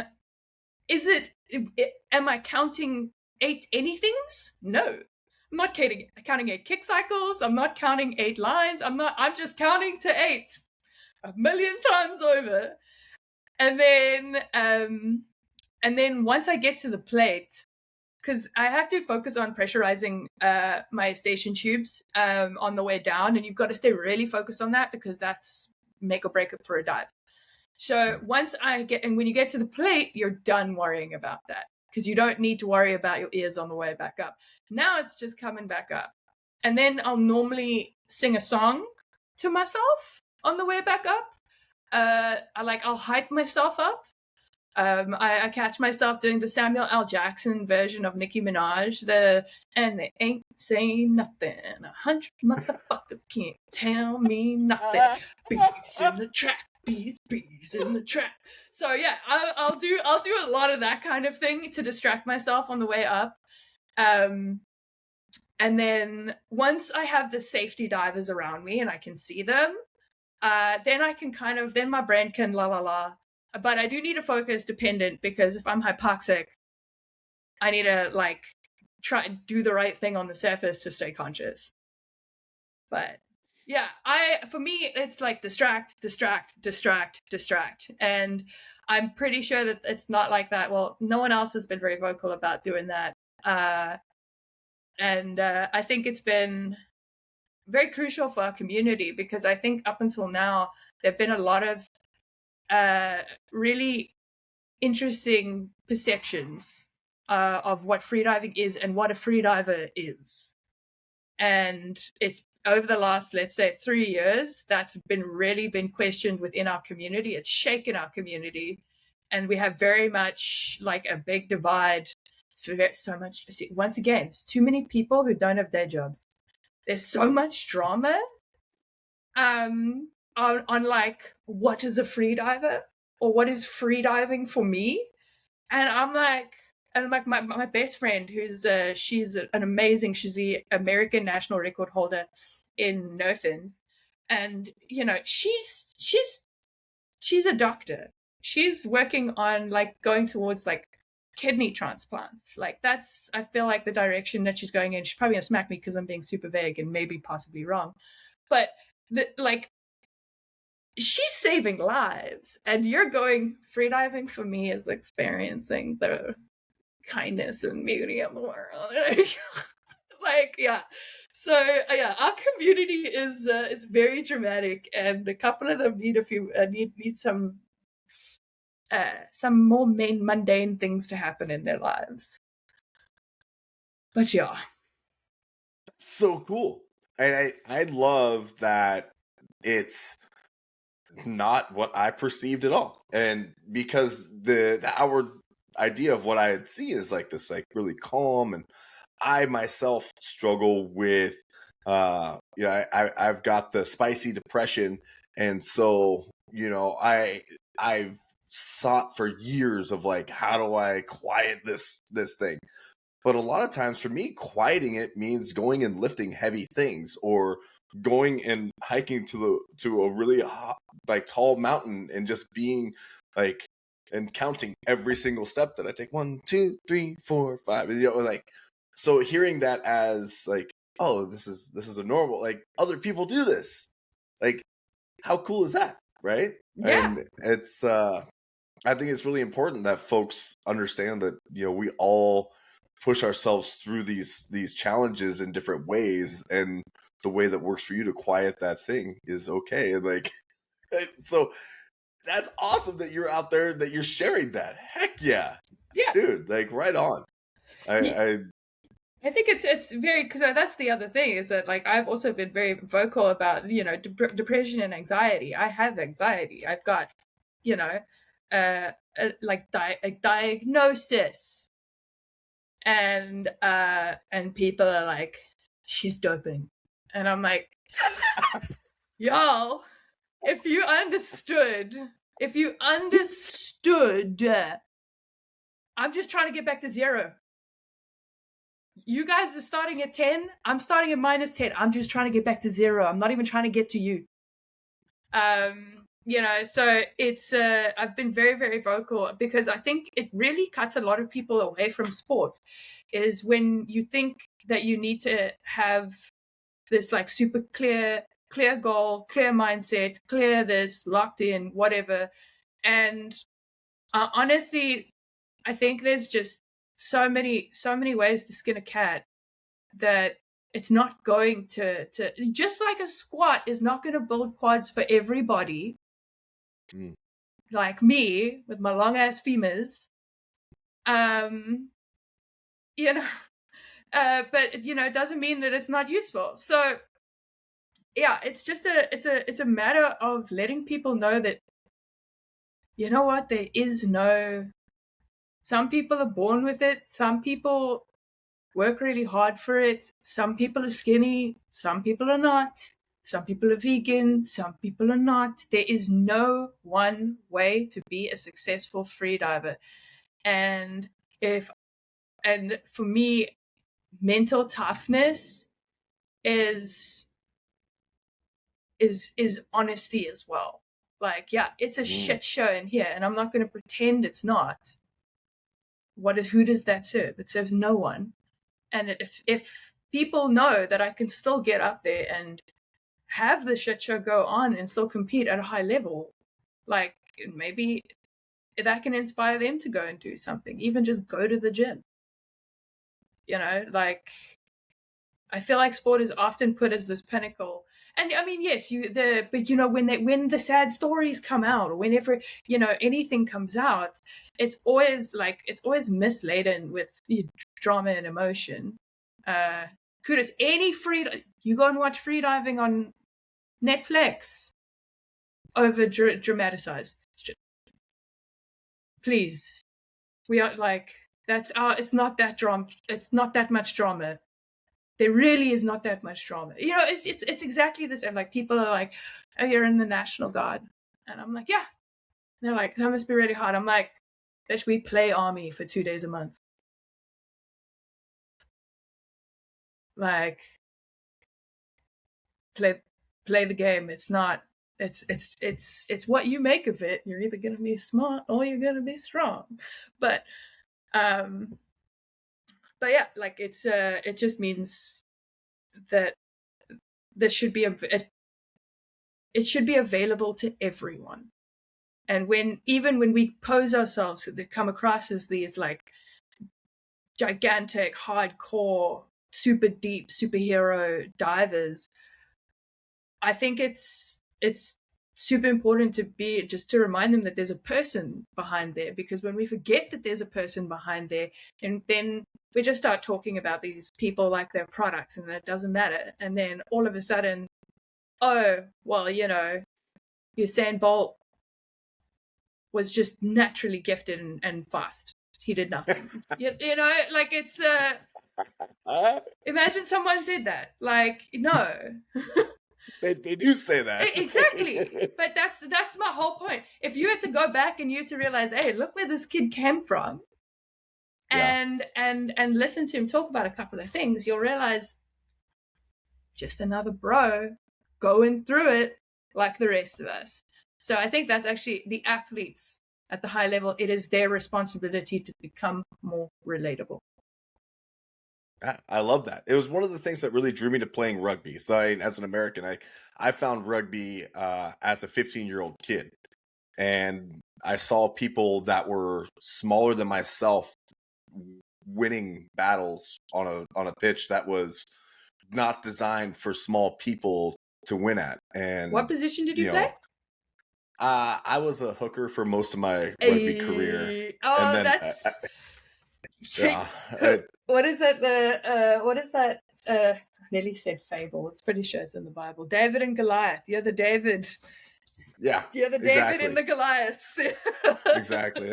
is it? Am I counting 8 anythings? No, I'm not counting 8 kick cycles. I'm not counting 8 lines. I'm just counting to 8 a million times over. And then once I get to the plate, because I have to focus on pressurizing my station tubes on the way down, and you've got to stay really focused on that, because that's make or break it for a dive. So once and when you get to the plate, you're done worrying about that, because you don't need to worry about your ears on the way back up. Now it's just coming back up. And then I'll normally sing a song to myself on the way back up. I'll hype myself up. I catch myself doing the Samuel L. Jackson version of Nicki Minaj, and they ain't saying nothing. 100 motherfuckers can't tell me nothing. Bees in the trap, bees in the trap. So yeah, I'll do a lot of that kind of thing to distract myself on the way up. And then once I have the safety divers around me and I can see them, then I can then my brain can la la la. But I do need a focus dependent, because if I'm hypoxic, I need to try and do the right thing on the surface to stay conscious. But yeah, for me, it's like distract, distract, distract, distract. And I'm pretty sure that it's not like that. Well, no one else has been very vocal about doing that. And I think it's been very crucial for our community, because I think up until now, there have been a lot of really interesting perceptions of what freediving is and what a freediver is. And it's over the last, let's say, 3 years, that's really been questioned within our community. It's shaken our community. And we have very much like a big divide. It's so much, once again, it's too many people who don't have day jobs. There's so much drama on like, what is a freediver, or what is freediving for me. And my best friend, who's she's she's the American national record holder in no fins, and she's a doctor. She's working on going towards kidney transplants. That's, I feel like, the direction that she's going in. She's probably gonna smack me because I'm being super vague and maybe possibly wrong, but she's saving lives, and you're going, freediving for me is experiencing the kindness and beauty of the world. Yeah. So yeah, our community is very dramatic, and a couple of them need need some more mundane things to happen in their lives. But yeah, So cool. And I love that it's not what I perceived at all. And because the our idea of what I had seen is this really calm, and I myself struggle with I've got the spicy depression, and so I've sought for years of how do I quiet this thing. But a lot of times for me, quieting it means going and lifting heavy things, or going and hiking to a really hot, tall mountain, and just being and counting every single step that I take. 1, 2, 3, 4, 5. And, so hearing that as oh, this is a normal, other people do this. How cool is that, right? yeah, And it's I think it's really important that folks understand that we all push ourselves through these challenges in different ways, and the way that works for you to quiet that thing is okay. And so that's awesome that you're out there, that you're sharing that. Heck yeah, yeah. dude, right on. I I think it's very, because that's the other thing is that like I've also been very vocal about depression and anxiety. I have anxiety. I've got you know like a diagnosis, and people are like, she's doping, and I'm like, yo, if you understood, if you understood, I'm just trying to get back to zero. You guys are starting at 10. I'm starting at -10. I'm just trying to get back to zero. I'm not even trying to get to you. So it's I've been very, very vocal because I think it really cuts a lot of people away from sports is when you think that you need to have this like super clear goal, clear mindset, clear this, locked in, whatever. And honestly, I think there's just so many ways to skin a cat that it's not going to just like a squat is not going to build quads for everybody. Like me with my long ass femurs. um you know but it doesn't mean that it's not useful. So yeah, it's just it's a matter of letting people know that you know what, there is no, some people are born with it, some people work really hard for it. Some people are skinny, some people are not. Some people are vegan, some people are not. There is no one way to be a successful freediver. And if and for me, mental toughness is is honesty as well. Like, yeah, it's a shit show in here, and I'm not going to pretend it's not. Who does that serve? It serves no one. And if people know that I can still get up there and have the shit show go on and still compete at a high level, like maybe that can inspire them to go and do something, even just go to the gym. Like I feel like sport is often put as this pinnacle. And I mean, yes, but when the sad stories come out, or whenever anything comes out, it's always misladen with drama and emotion. Kudos, you go and watch freediving on Netflix over dramatized. Please, we are like it's not that drama. It's not that much drama. There really is not that much drama. It's exactly the same. Like people are like, "Oh, you're in the National Guard," and I'm like, "Yeah." And they're like, "That must be really hard." I'm like, "Bitch, we play army for 2 days a month. Like, play the game. It's not. It's what you make of it. You're either gonna be smart or you're gonna be strong." But um, but yeah, like it just means that this should be it should be available to everyone. And even when we pose ourselves, they come across as these like gigantic, hardcore, super deep superhero divers. I think it's super important to remind them that there's a person behind there, because when we forget that there's a person behind there, and then we just start talking about these people like they're products and that it doesn't matter, and then all of a sudden, oh well, Usain Bolt was just naturally gifted and fast. He did nothing. Like it's imagine someone said that. Like, no. They do say that. Exactly. But that's my whole point. If you had to go back and you had to realize, hey, look where this kid came from, and listen to him talk about a couple of things, you'll realize just another bro going through it like the rest of us. So I think that's actually the athletes at the high level. It is their responsibility to become more relatable. I love that. It was one of the things that really drew me to playing rugby. So as an American, I found rugby as a 15-year-old kid, and I saw people that were smaller than myself winning battles on a pitch that was not designed for small people to win at. And what position did you play? I was a hooker for most of my rugby career. Oh, and then Yeah. What is it? What is that? Nearly said fable. It's pretty sure it's in the Bible. David and Goliath. You're the David. Yeah, You're the David and exactly. the Goliaths. Exactly.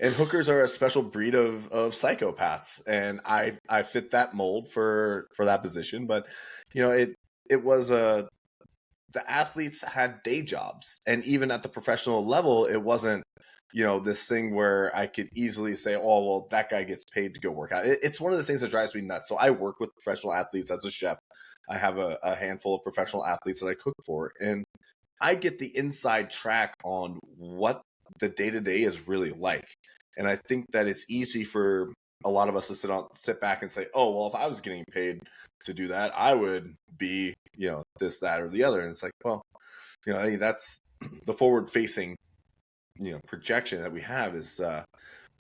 And hookers are a special breed of psychopaths, and I fit that mold for that position. But it was the athletes had day jobs, and even at the professional level, it wasn't this thing where I could easily say, oh well, that guy gets paid to go work out. It's one of the things that drives me nuts. So I work with professional athletes as a chef. I have a handful of professional athletes that I cook for, and I get the inside track on what the day to day is really like. And I think that it's easy for a lot of us to sit back and say, oh, well, if I was getting paid to do that, I would be, this, that, or the other. And it's like, well, I think that's the forward facing, projection that we have is,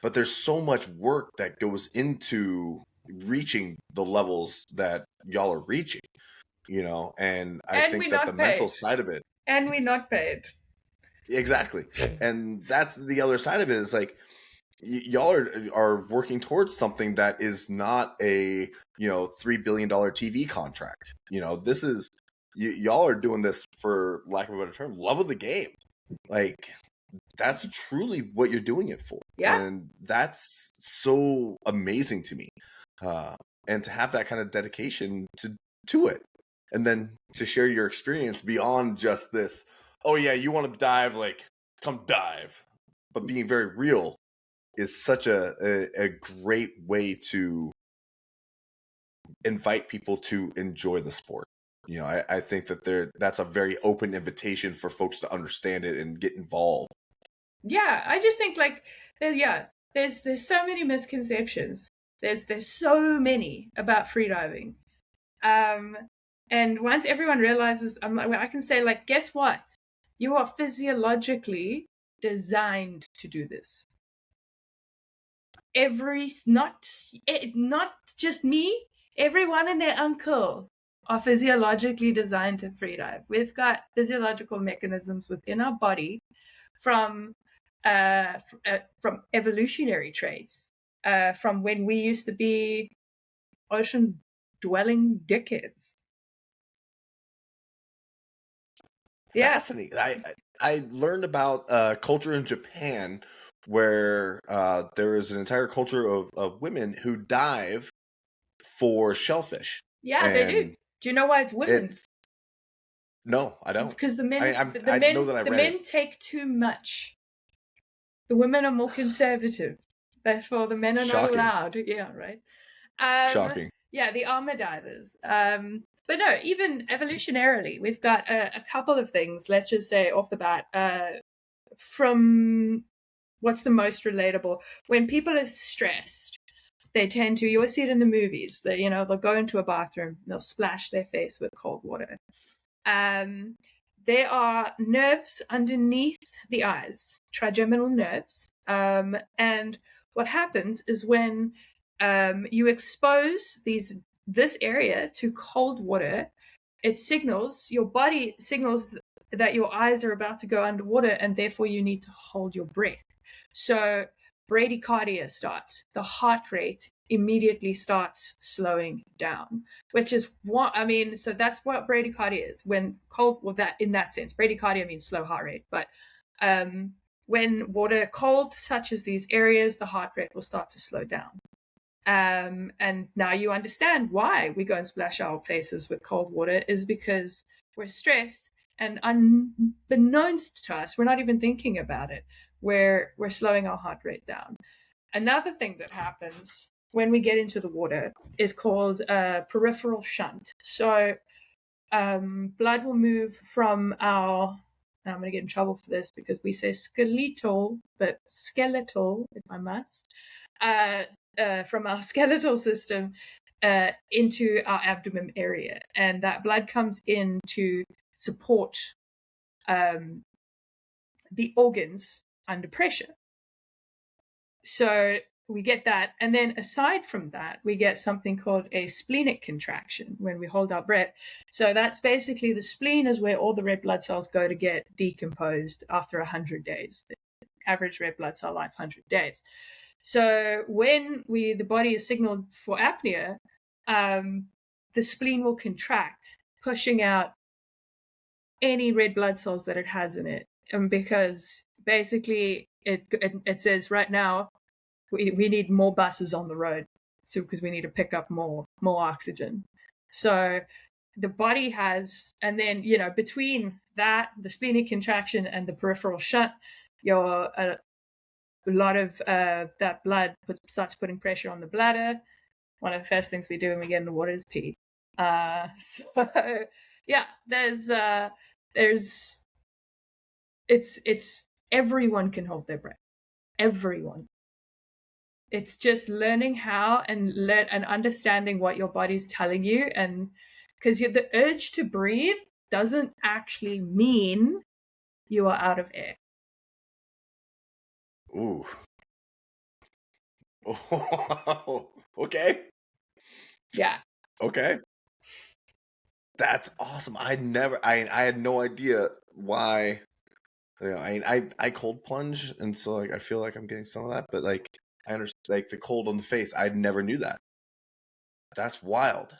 but there's so much work that goes into reaching the levels that y'all are reaching, and I And think we're that the not mental paid. side of it. And we're not paid. Exactly. And that's the other side of it is like y'all are working towards something that is not a, $3 billion TV contract. This is y'all are doing this, for lack of a better term, love of the game. Like that's truly what you're doing it for. Yeah. And that's so amazing to me. And to have that kind of dedication to it. And then to share your experience beyond just this, oh yeah, you want to dive, like come dive. But being very real is such a great way to invite people to enjoy the sport. I think that that's a very open invitation for folks to understand it and get involved. Yeah, I just think like there's so many misconceptions. There's so many about freediving. And once everyone realizes, I'm like, well, I can say like, guess what? You are physiologically designed to do this. Not just me, everyone and their uncle are physiologically designed to freedive. We've got physiological mechanisms within our body from evolutionary traits, from when we used to be ocean dwelling dickheads. Yeah. Fascinating. I learned about culture in Japan where there is an entire culture of women who dive for shellfish. Yeah, they do. And Do you know why it's women? No, I don't. Because the I know that I read men it. take too much. The women are more conservative. Therefore, the men are not Shocking. allowed. Yeah, right. Shocking. Yeah, the armor divers. But no, even evolutionarily, we've got a couple of things. Let's just say off the bat, from what's the most relatable? When people are stressed, they tend to. You always see it in the movies. That they'll go into a bathroom, they'll splash their face with cold water. There are nerves underneath the eyes, trigeminal nerves, and what happens is when you expose this area to cold water, your body signals that your eyes are about to go underwater, and therefore you need to hold your breath. So bradycardia starts. The heart rate immediately starts slowing down, which is so that's what bradycardia is. When cold, well, that in that sense, bradycardia means slow heart rate. But when water cold touches these areas, the heart rate will start to slow down. And now you understand why we go and splash our faces with cold water is because we're stressed, and unbeknownst to us, we're not even thinking about it. We're slowing our heart rate down. Another thing that happens when we get into the water is called peripheral shunt. So blood will move from our, and I'm going to get in trouble for this because we say skeletal, but skeletal, if I must, from our skeletal system into our abdomen area. And that blood comes in to support the organs under pressure. So we get that. And then aside from that, we get something called a splenic contraction when we hold our breath. So that's basically, the spleen is where all the red blood cells go to get decomposed after 100 days. The average red blood cell life, 100 days. So when the body is signaled for apnea, the spleen will contract, pushing out any red blood cells that it has in it. And because basically it says right now we need more buses on the road, so because we need to pick up more oxygen. So the body has, and then between that, the splenic contraction and the peripheral shunt, your a lot of that blood starts putting pressure on the bladder. One of the first things we do when we get in the water is pee. So yeah, there's it's everyone can hold their breath. Everyone. It's just learning how and understanding what your body's telling you, and because the urge to breathe doesn't actually mean you are out of air. Ooh. Okay. Yeah. Okay. That's awesome. I had no idea why. I cold plunge, and so like I feel like I'm getting some of that, but like I understand like the cold on the face. I never knew that. That's wild.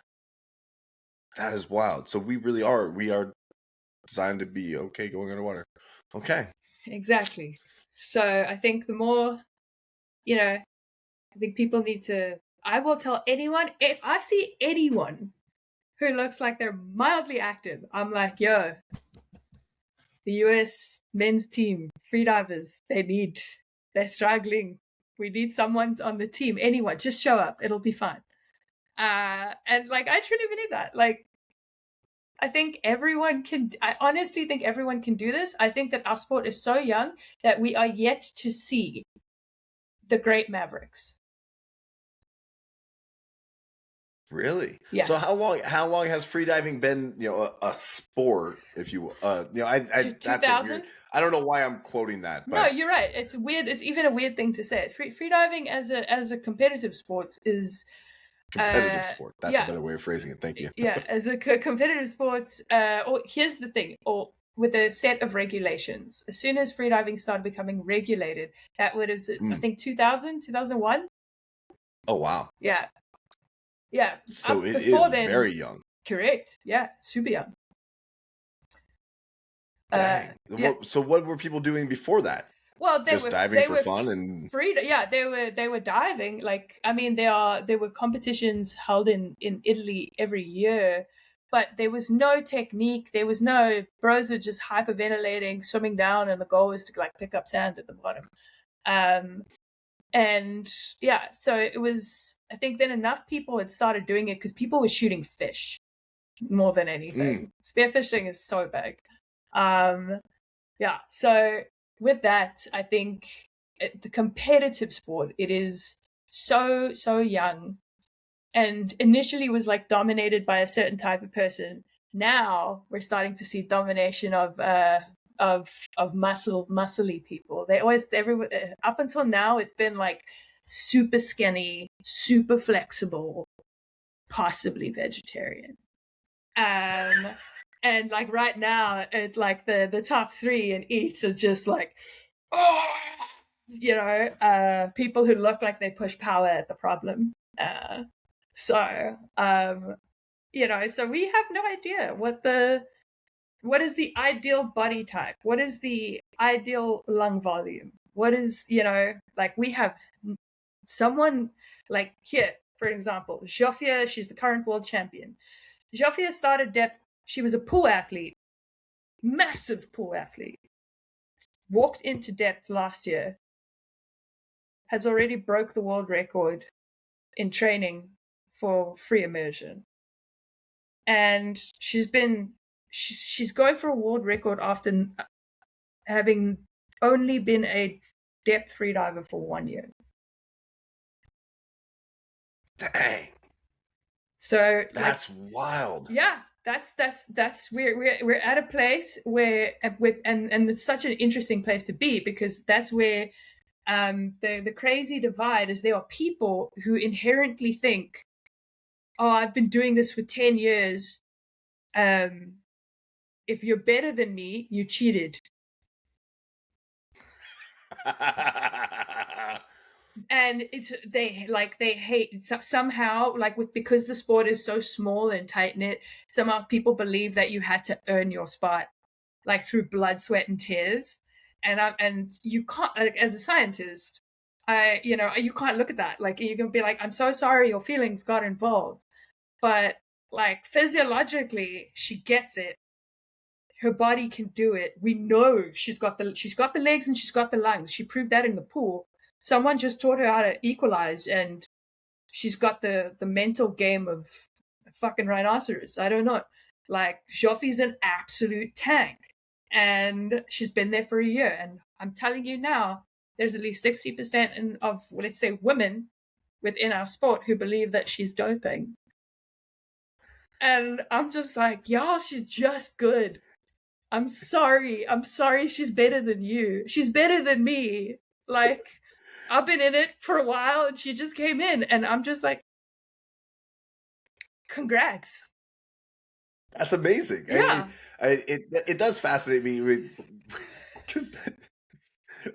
That is wild. So we are designed to be okay going underwater. Okay. Exactly. So I think the more, I think people need to. I will tell anyone, if I see anyone who looks like they're mildly active, I'm like, yo, the US men's team, freedivers, they're struggling. We need someone on the team. Anyone, just show up. It'll be fine. And like, I truly believe that. Like, I honestly think everyone can do this. I think that our sport is so young that we are yet to see the great mavericks. Really? Yeah. So how long has freediving been, a sport, if you that's a weird. I don't know why I'm quoting that, but no, you're right. It's weird. It's even a weird thing to say. Freediving as a competitive sport is competitive sport. That's yeah. a better way of phrasing it. Thank you. Yeah, as a competitive sport, or here's the thing, or with a set of regulations. As soon as freediving started becoming regulated, that would have, I think 2000, 2001. Oh wow. Yeah. Yeah. So it is very young. Correct. Yeah, super young. Dang. Yeah. So what were people doing before that? Well, they were diving for fun and yeah, they were diving. Like, I mean, there were competitions held in Italy every year, but there was no technique. There was no bros were just hyperventilating, swimming down, and the goal was to like pick up sand at the bottom. And yeah, so it was. I think then enough people had started doing it because people were shooting fish more than anything. Spearfishing is so big. Yeah, so with that, I think the competitive sport, it is so young, and initially was like dominated by a certain type of person. Now we're starting to see domination of muscly people. Up until now it's been like super skinny, super flexible, possibly vegetarian. And like right now, it's like the top three in each are just like, people who look like they push power at the problem. So we have no idea what is the ideal body type, what is the ideal lung volume, what is like we have someone like here, for example, Zsofia, she's the current world champion. Zsofia started depth. She was a pool athlete, massive pool athlete. Walked into depth last year. Has already broke the world record in training for free immersion. And she's going for a world record after having only been a depth freediver for 1 year. Dang. So that's wild. Yeah, that's we're at a place where and it's such an interesting place to be, because that's where the crazy divide is. There are people who inherently think, oh, I've been doing this for 10 years. If you're better than me, you cheated. and they hate somehow, like, because the sport is so small and tight knit, somehow people believe that you had to earn your spot, like, through blood, sweat, and tears. And you can't, like, as a scientist, you can't look at that. Like, you can be like, I'm so sorry your feelings got involved, but, like, physiologically she gets it. Her body can do it. We know she's got the legs and she's got the lungs. She proved that in the pool. Someone just taught her how to equalize, and she's got the mental game of a fucking rhinoceros. I don't know. Like, Joffy's an absolute tank, and she's been there for a year. And I'm telling you now, there's at least 60% of, let's say, women within our sport who believe that she's doping. And I'm just like, y'all, she's just good. I'm sorry. She's better than you. She's better than me. Like, I've been in it for a while and she just came in, and I'm just like, congrats. That's amazing. Yeah. It does fascinate me because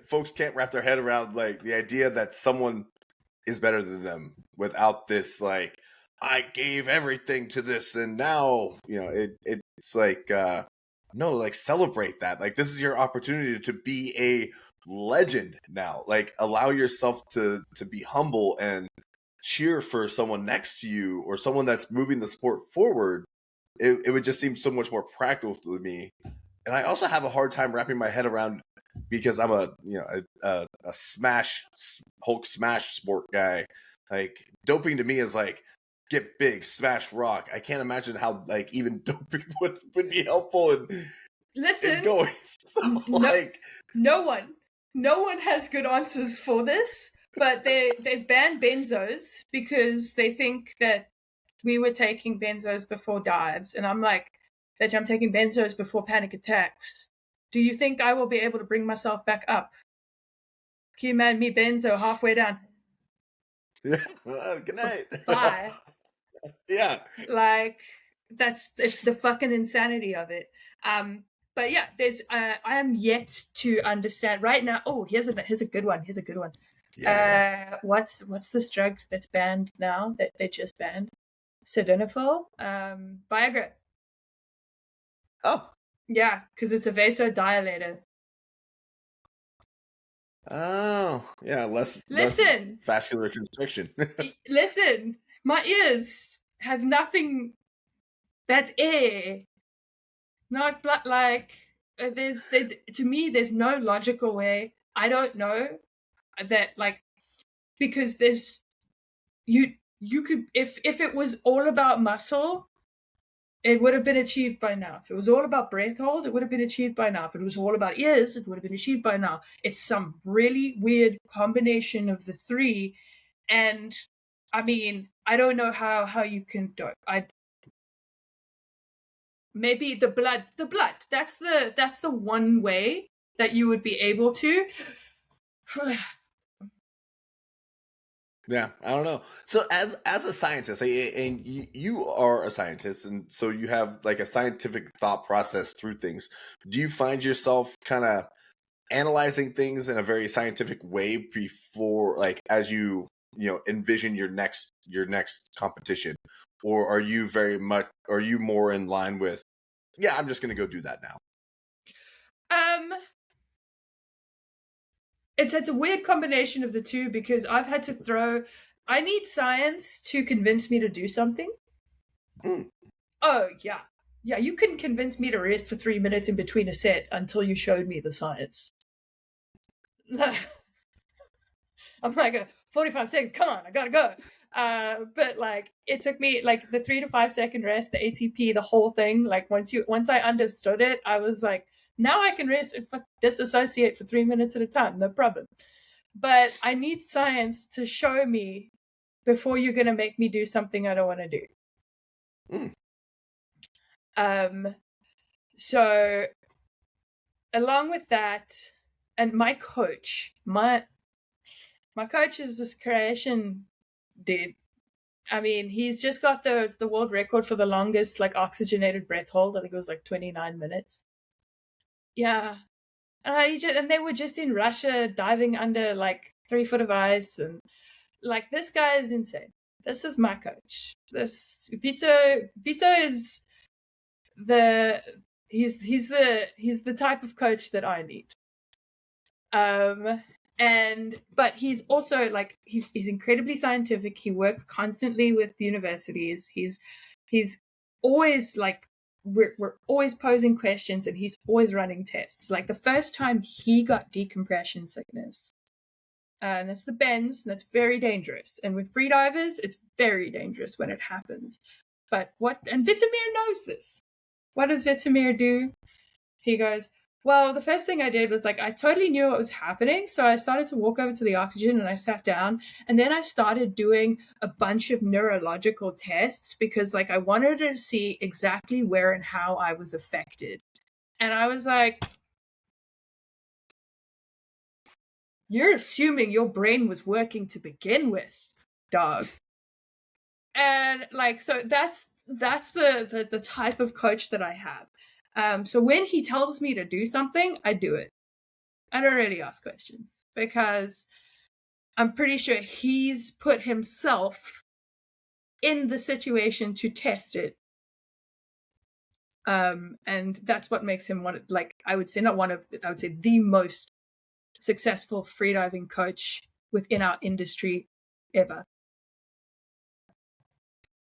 folks can't wrap their head around like the idea that someone is better than them without this, like, I gave everything to this and now it's like no, like, celebrate that. Like, this is your opportunity to be a legend now. Like, allow yourself to be humble and cheer for someone next to you or someone that's moving the sport forward. It would just seem so much more practical to me. And I also have a hard time wrapping my head around, because I'm a smash Hulk smash sport guy. Like, doping to me is like, get big, smash rock. I can't imagine how, like, even doping would be helpful in Listen, going. So, like, no one has good answers for this, but they've banned benzos because they think that we were taking benzos before dives, and I'm like, bitch, I'm taking benzos before panic attacks. Do you think I will be able to bring myself back up? Can you imagine me benzo halfway down? good night. Bye. Yeah. Like, it's the fucking insanity of it. But yeah, there's I am yet to understand right now. Oh, here's a good one. Here's a good one. Yeah. What's this drug that's banned now, that they just banned? Sildenafil, Viagra. Oh. Yeah, because it's a vasodilator. Oh, yeah, less Listen, vascular constriction. listen. My ears have nothing. That's air, not blood. Like, to me, there's no logical way. I don't know that, like, because there's you could, if it was all about muscle, it would have been achieved by now. If it was all about breath hold, it would have been achieved by now. If it was all about ears, it would have been achieved by now. It's some really weird combination of the three. And I mean, I don't know how you can do it. Maybe the blood. That's the one way that you would be able to. Yeah, I don't know. So as a scientist, and you are a scientist, and so you have like a scientific thought process through things. Do you find yourself kind of analyzing things in a very scientific way before, like, as envision your next competition, or are you more in line with, yeah, I'm just going to go do that now? It's a weird combination of the two, because I've had to throw. I need science to convince me to do something. Mm. Oh yeah, yeah. You couldn't convince me to rest for 3 minutes in between a set until you showed me the science. I'm like, 45 seconds. Come on, I gotta go. But like, it took me like the 3 to 5 second rest, the ATP, the whole thing. Like, once I understood it, I was like, now I can rest and disassociate for 3 minutes at a time, no problem. But I need science to show me before you're gonna make me do something I don't want to do. Mm. So along with that, and my coach is this Croatian dude. I mean, he's just got the world record for the longest, like, oxygenated breath hold. I think it was like 29 minutes. Yeah. And they were just in Russia diving under, like, 3 foot of ice, and like, this guy is insane. This is my coach. This Vito is the he's the type of coach that I need. But he's also like, he's incredibly scientific. He works constantly with universities. He's always like, we're always posing questions, and he's always running tests. Like, the first time he got decompression sickness, and that's the bends, and that's very dangerous. And with freedivers, it's very dangerous when it happens. And Vitamir knows this. What does Vitamir do? He goes, well, the first thing I did was, like, I totally knew what was happening. So I started to walk over to the oxygen, and I sat down, and then I started doing a bunch of neurological tests, because, like, I wanted to see exactly where and how I was affected. And I was like, you're assuming your brain was working to begin with, dog. And like, so that's the type of coach that I have. So when he tells me to do something, I do it. I don't really ask questions, because I'm pretty sure he's put himself in the situation to test it. And that's what makes him one of, like, I would say the most successful freediving coach within our industry ever.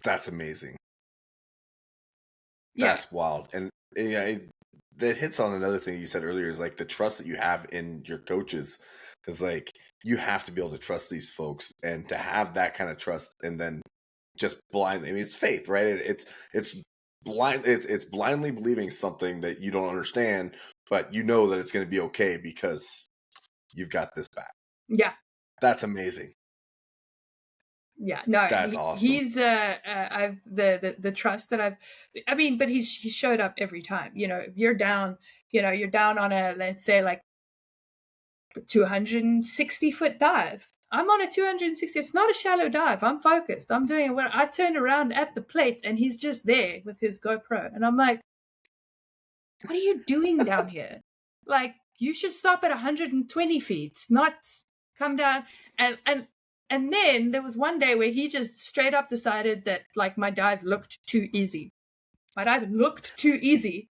That's amazing. Yeah. That's wild. And yeah, that hits on another thing you said earlier, is like the trust that you have in your coaches. Because like, you have to be able to trust these folks, and to have that kind of trust, and then just blindly, I mean, it's faith, right? It's blind. It's blindly believing something that you don't understand, but you know that it's going to be okay because you've got this back. Yeah. That's amazing. Yeah, no, that's awesome. He's I've the trust that I mean, but he's showed up every time. You know, if you're down, you're down on a, let's say, like, 260-foot dive. I'm on a 260. It's not a shallow dive. I'm focused. I'm doing what I turned around at the plate, and he's just there with his GoPro, and I'm like, what are you doing down here? Like, you should stop at 120 feet, not come down. And then there was one day where he just straight up decided that, like, my dive looked too easy. My dive looked too easy,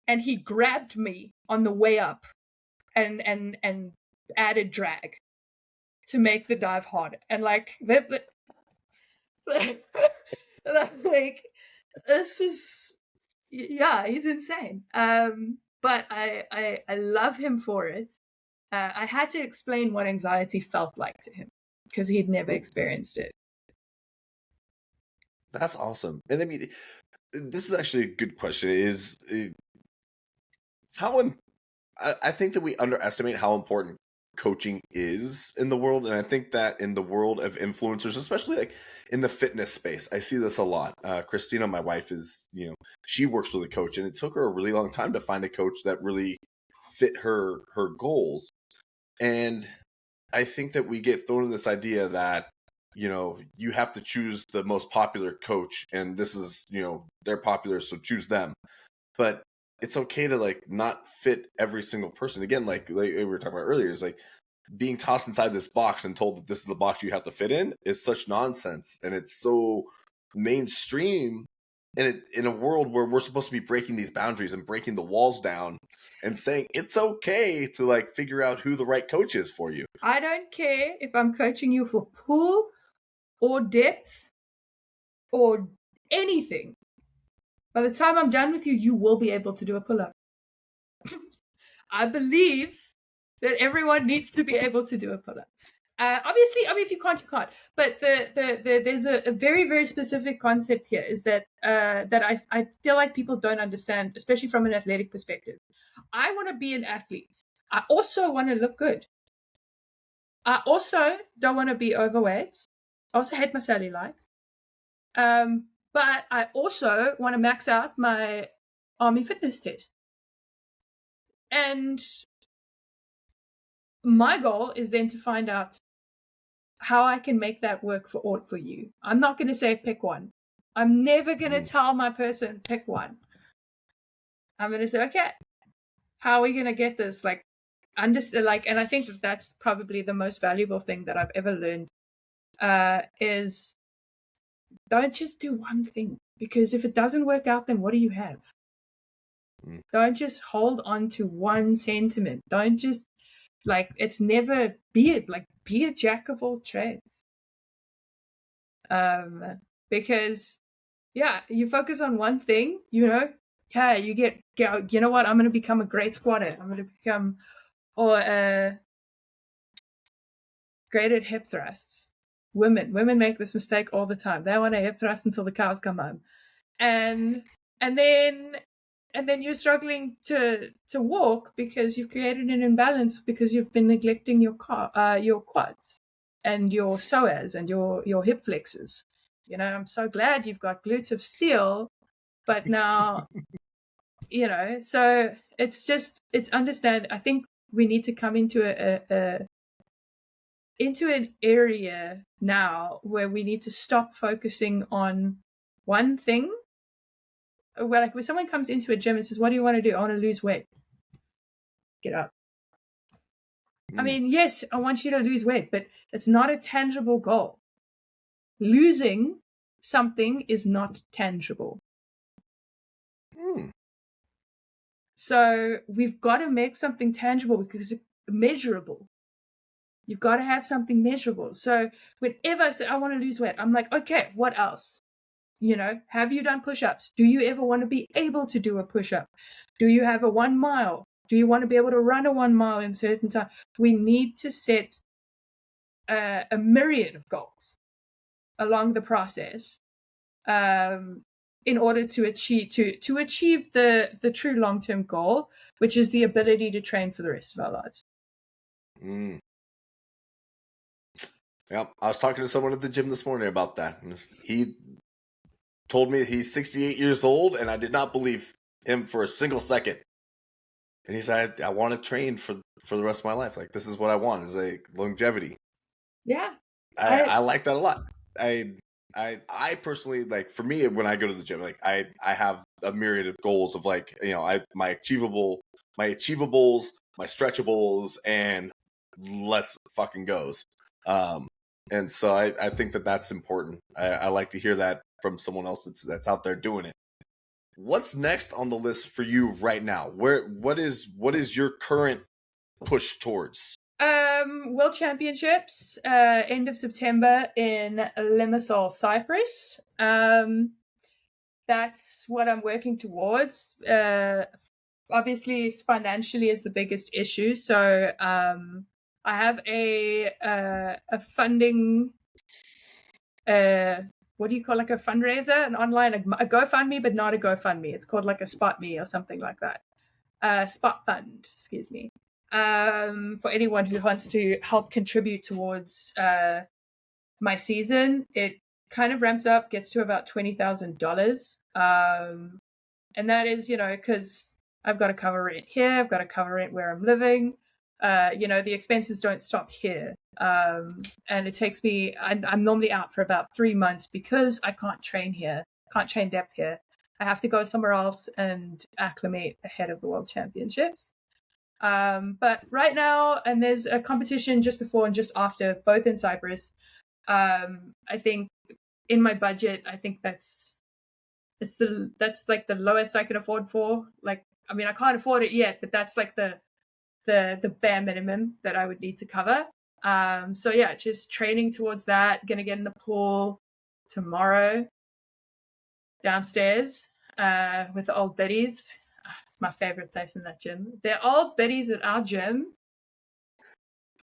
and he grabbed me on the way up and added drag to make the dive harder. And like that, like, this is, yeah, he's insane. But I love him for it. I had to explain what anxiety felt like to him, because he'd never experienced it. That's awesome. And I mean, this is actually a good question. Is how I think that we underestimate how important coaching is in the world. And I think that in the world of influencers, especially like in the fitness space, I see this a lot. Christina, my wife, is, she works with a coach, and it took her a really long time to find a coach that really fit her goals. And I think that we get thrown in this idea that, you have to choose the most popular coach, and this is, they're popular, so choose them. But it's okay to like not fit every single person. Again, like we were talking about earlier, is like being tossed inside this box and told that this is the box you have to fit in is such nonsense. And it's so mainstream in a world where we're supposed to be breaking these boundaries and breaking the walls down and saying it's okay to like figure out who the right coach is for you. I don't care if I'm coaching you for pool or depth or anything. By the time I'm done with you, you will be able to do a pull-up. I believe that everyone needs to be able to do a pull-up. Obviously, I mean, if you can't, you can't. But there's a very, very specific concept here, is that I feel like people don't understand, especially from an athletic perspective. I want to be an athlete. I also want to look good. I also don't want to be overweight. I also hate my cellulite. But I also want to max out my army fitness test. And my goal is then to find out how I can make that work for you. I'm not going to say pick one. I'm never going to tell my person pick one. I'm going to say, okay, how are we going to get this? Like, understand, like, and I think that that's probably the most valuable thing that I've ever learned, is don't just do one thing, because if it doesn't work out, then what do you have? Mm. Don't just hold on to one sentiment. Don't just, like, it's never, be a jack of all trades. Because yeah, you focus on one thing, you know, yeah, you know what, I'm going to become a great squatter. I'm going to become, or great at hip thrusts. Women make this mistake all the time. They want to hip thrust until the cows come home. And and then you're struggling to walk because you've created an imbalance because you've been neglecting your quads and your psoas and your hip flexors. You know, I'm so glad you've got glutes of steel, but now, you know, so it's understand. I think we need to come into into an area now where we need to stop focusing on one thing. Where, like, when someone comes into a gym and says, "What do you want to do?" "I want to lose weight." Get up. I mean, yes, I want you to lose weight, but it's not a tangible goal. Losing something is not tangible. Mm. So we've got to make something tangible because it's measurable. You've got to have something measurable. So whenever I say I want to lose weight, I'm like, okay, what else? You know, have you done push-ups? Do you ever want to be able to do a push-up? Do you have a 1 mile? Do you want to be able to run a 1 mile in certain time? We need to set a myriad of goals along the process, in order to achieve the true long-term goal, which is the ability to train for the rest of our lives. Yeah, I was talking to someone at the gym this morning about that. And he told me he's 68 years old, and I did not believe him for a single second. And he said, I want to train for the rest of my life. Like, this is what I want, is a longevity. Yeah. I like that a lot. I personally, like, for me, when I go to the gym, like, I have a myriad of goals of, like, you know, my achievables, my stretchables, and let's fucking goes. And so I think that that's important. I like to hear that from someone else that's out there doing it. What's next on the list for you right now? What is your current push towards? World Championships, end of September in Limassol, Cyprus. That's what I'm working towards. Obviously, financially is the biggest issue. So I have a funding, what do you call, like, a fundraiser, an online, a GoFundMe, but not a GoFundMe. It's called like a Spot Me or something like that. Spot Fund, excuse me. For anyone who wants to help contribute towards my season. It kind of ramps up, gets to about $20,000. And that is, you know, because I've got to cover rent here, I've got to cover rent where I'm living. You know, the expenses don't stop here. And it takes me, I'm normally out for about 3 months because I can't train here, can't train depth here. I have to go somewhere else and acclimate ahead of the World Championships. But right now, and there's a competition just before and just after, both in Cyprus. I think in my budget, I think that's like the lowest I can afford for. Like, I mean, I can't afford it yet, but that's like the bare minimum that I would need to cover. So yeah, just training towards that. Gonna get in the pool tomorrow downstairs with the old biddies. It's my favorite place in that gym. They're old biddies at our gym.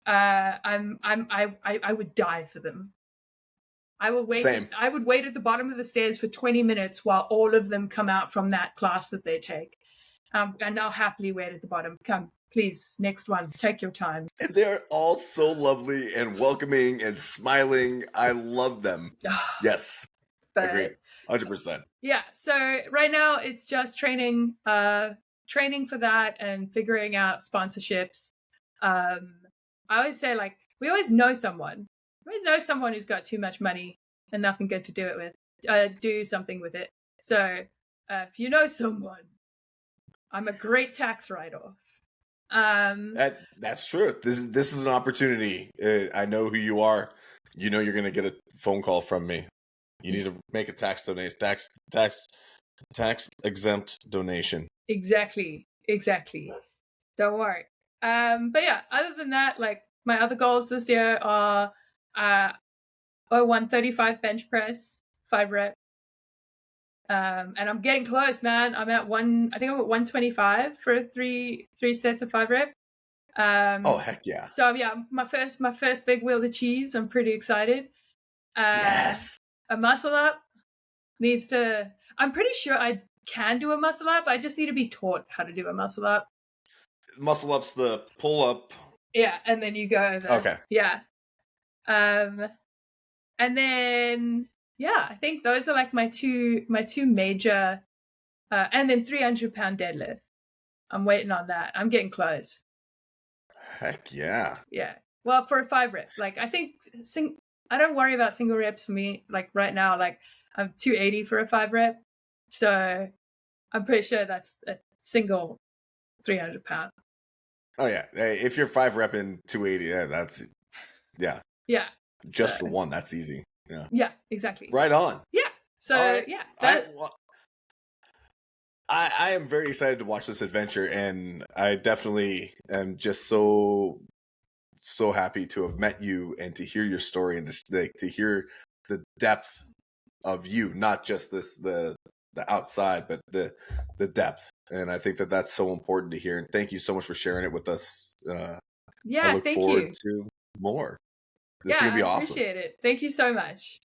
I would die for them. I would wait at the bottom of the stairs for 20 minutes while all of them come out from that class that they take. And I'll happily wait at the bottom. Come, please, next one. Take your time. And they're all so lovely and welcoming and smiling. I love them. Yes. Agree. 100%. Yeah. So right now it's just training for that and figuring out sponsorships. I always say, like, we always know someone. We always know someone who's got too much money and nothing good to do it with. Do something with it. So if you know someone, I'm a great tax write-off. That's true. This is an opportunity. I know who you are. You know you're going to get a phone call from me. You need to make a tax donation, tax exempt donation. Exactly. Don't worry. But yeah, other than that, like my other goals this year are 135 bench press, 5 rep. And I'm getting close, man. I'm at I think I'm at 125 for three sets of 5 rep. Oh heck yeah! So yeah, my first big wheel of cheese. I'm pretty excited. Yes. A muscle up needs to. I'm pretty sure I can do a muscle up. I just need to be taught how to do a muscle up. Muscle up's the pull up. Yeah, and then you go over. Okay. Yeah. And then yeah, I think those are like my two major. And then 300-pound deadlift. I'm waiting on that. I'm getting close. Heck yeah. Yeah. Well, for a 5 rep, like I think I don't worry about single reps for me. Like right now, like I'm 280 for a 5 rep, so I'm pretty sure that's a single 300-pound. Oh yeah. Hey, if you're 5 rep in 280, yeah. Just for one, that's easy. Yeah. Yeah. Exactly. Right on. Yeah. So right. yeah. I am very excited to watch this adventure, and I definitely am just so happy to have met you and to hear your story and to hear the depth of you, not just the outside, but the depth. And I think that that's so important to hear. And thank you so much for sharing it with us. I look forward to more. This is gonna be awesome. I appreciate it. Thank you so much.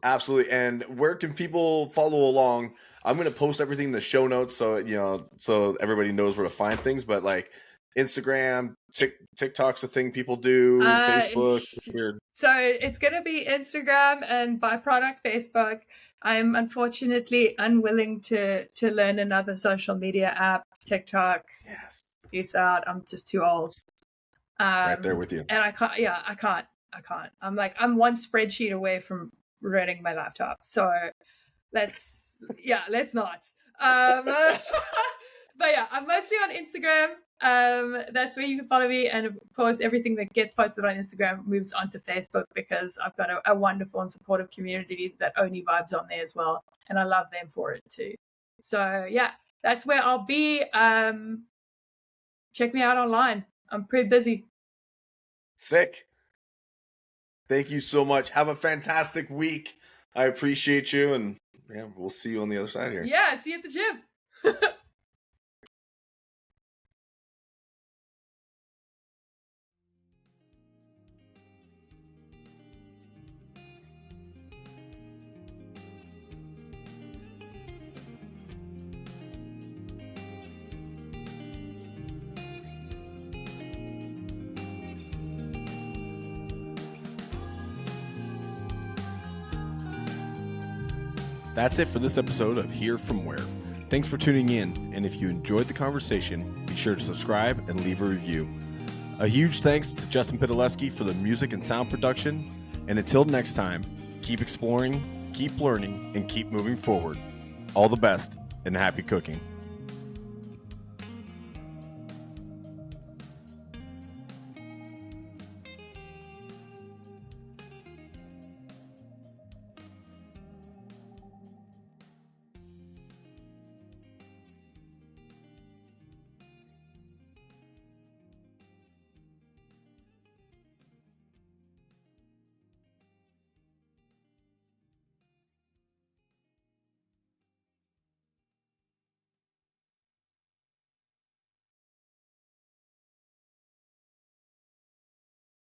Absolutely. And where can people follow along? I'm going to post everything in the show notes so everybody knows where to find things, but like Instagram, TikTok's a thing people do, Facebook, it's weird. So it's going to be Instagram and byproduct Facebook. I'm unfortunately unwilling to learn another social media app. TikTok. Yes. Peace out. I'm just too old. Right there with you. And I can't. I'm one spreadsheet away from running my laptop. So let's not. But yeah, I'm mostly on Instagram. That's where you can follow me. And of course, everything that gets posted on Instagram moves onto Facebook because I've got a wonderful and supportive community that only vibes on there as well. And I love them for it too. So yeah, that's where I'll be. Check me out online. I'm pretty busy. Sick. Thank you so much. Have a fantastic week. I appreciate you, and yeah, we'll see you on the other side here. Yeah, see you at the gym. That's it for this episode of Here From Where. Thanks for tuning in, and if you enjoyed the conversation, be sure to subscribe and leave a review. A huge thanks to Justin Pitaleski for the music and sound production, and until next time, keep exploring, keep learning, and keep moving forward. All the best, and happy cooking.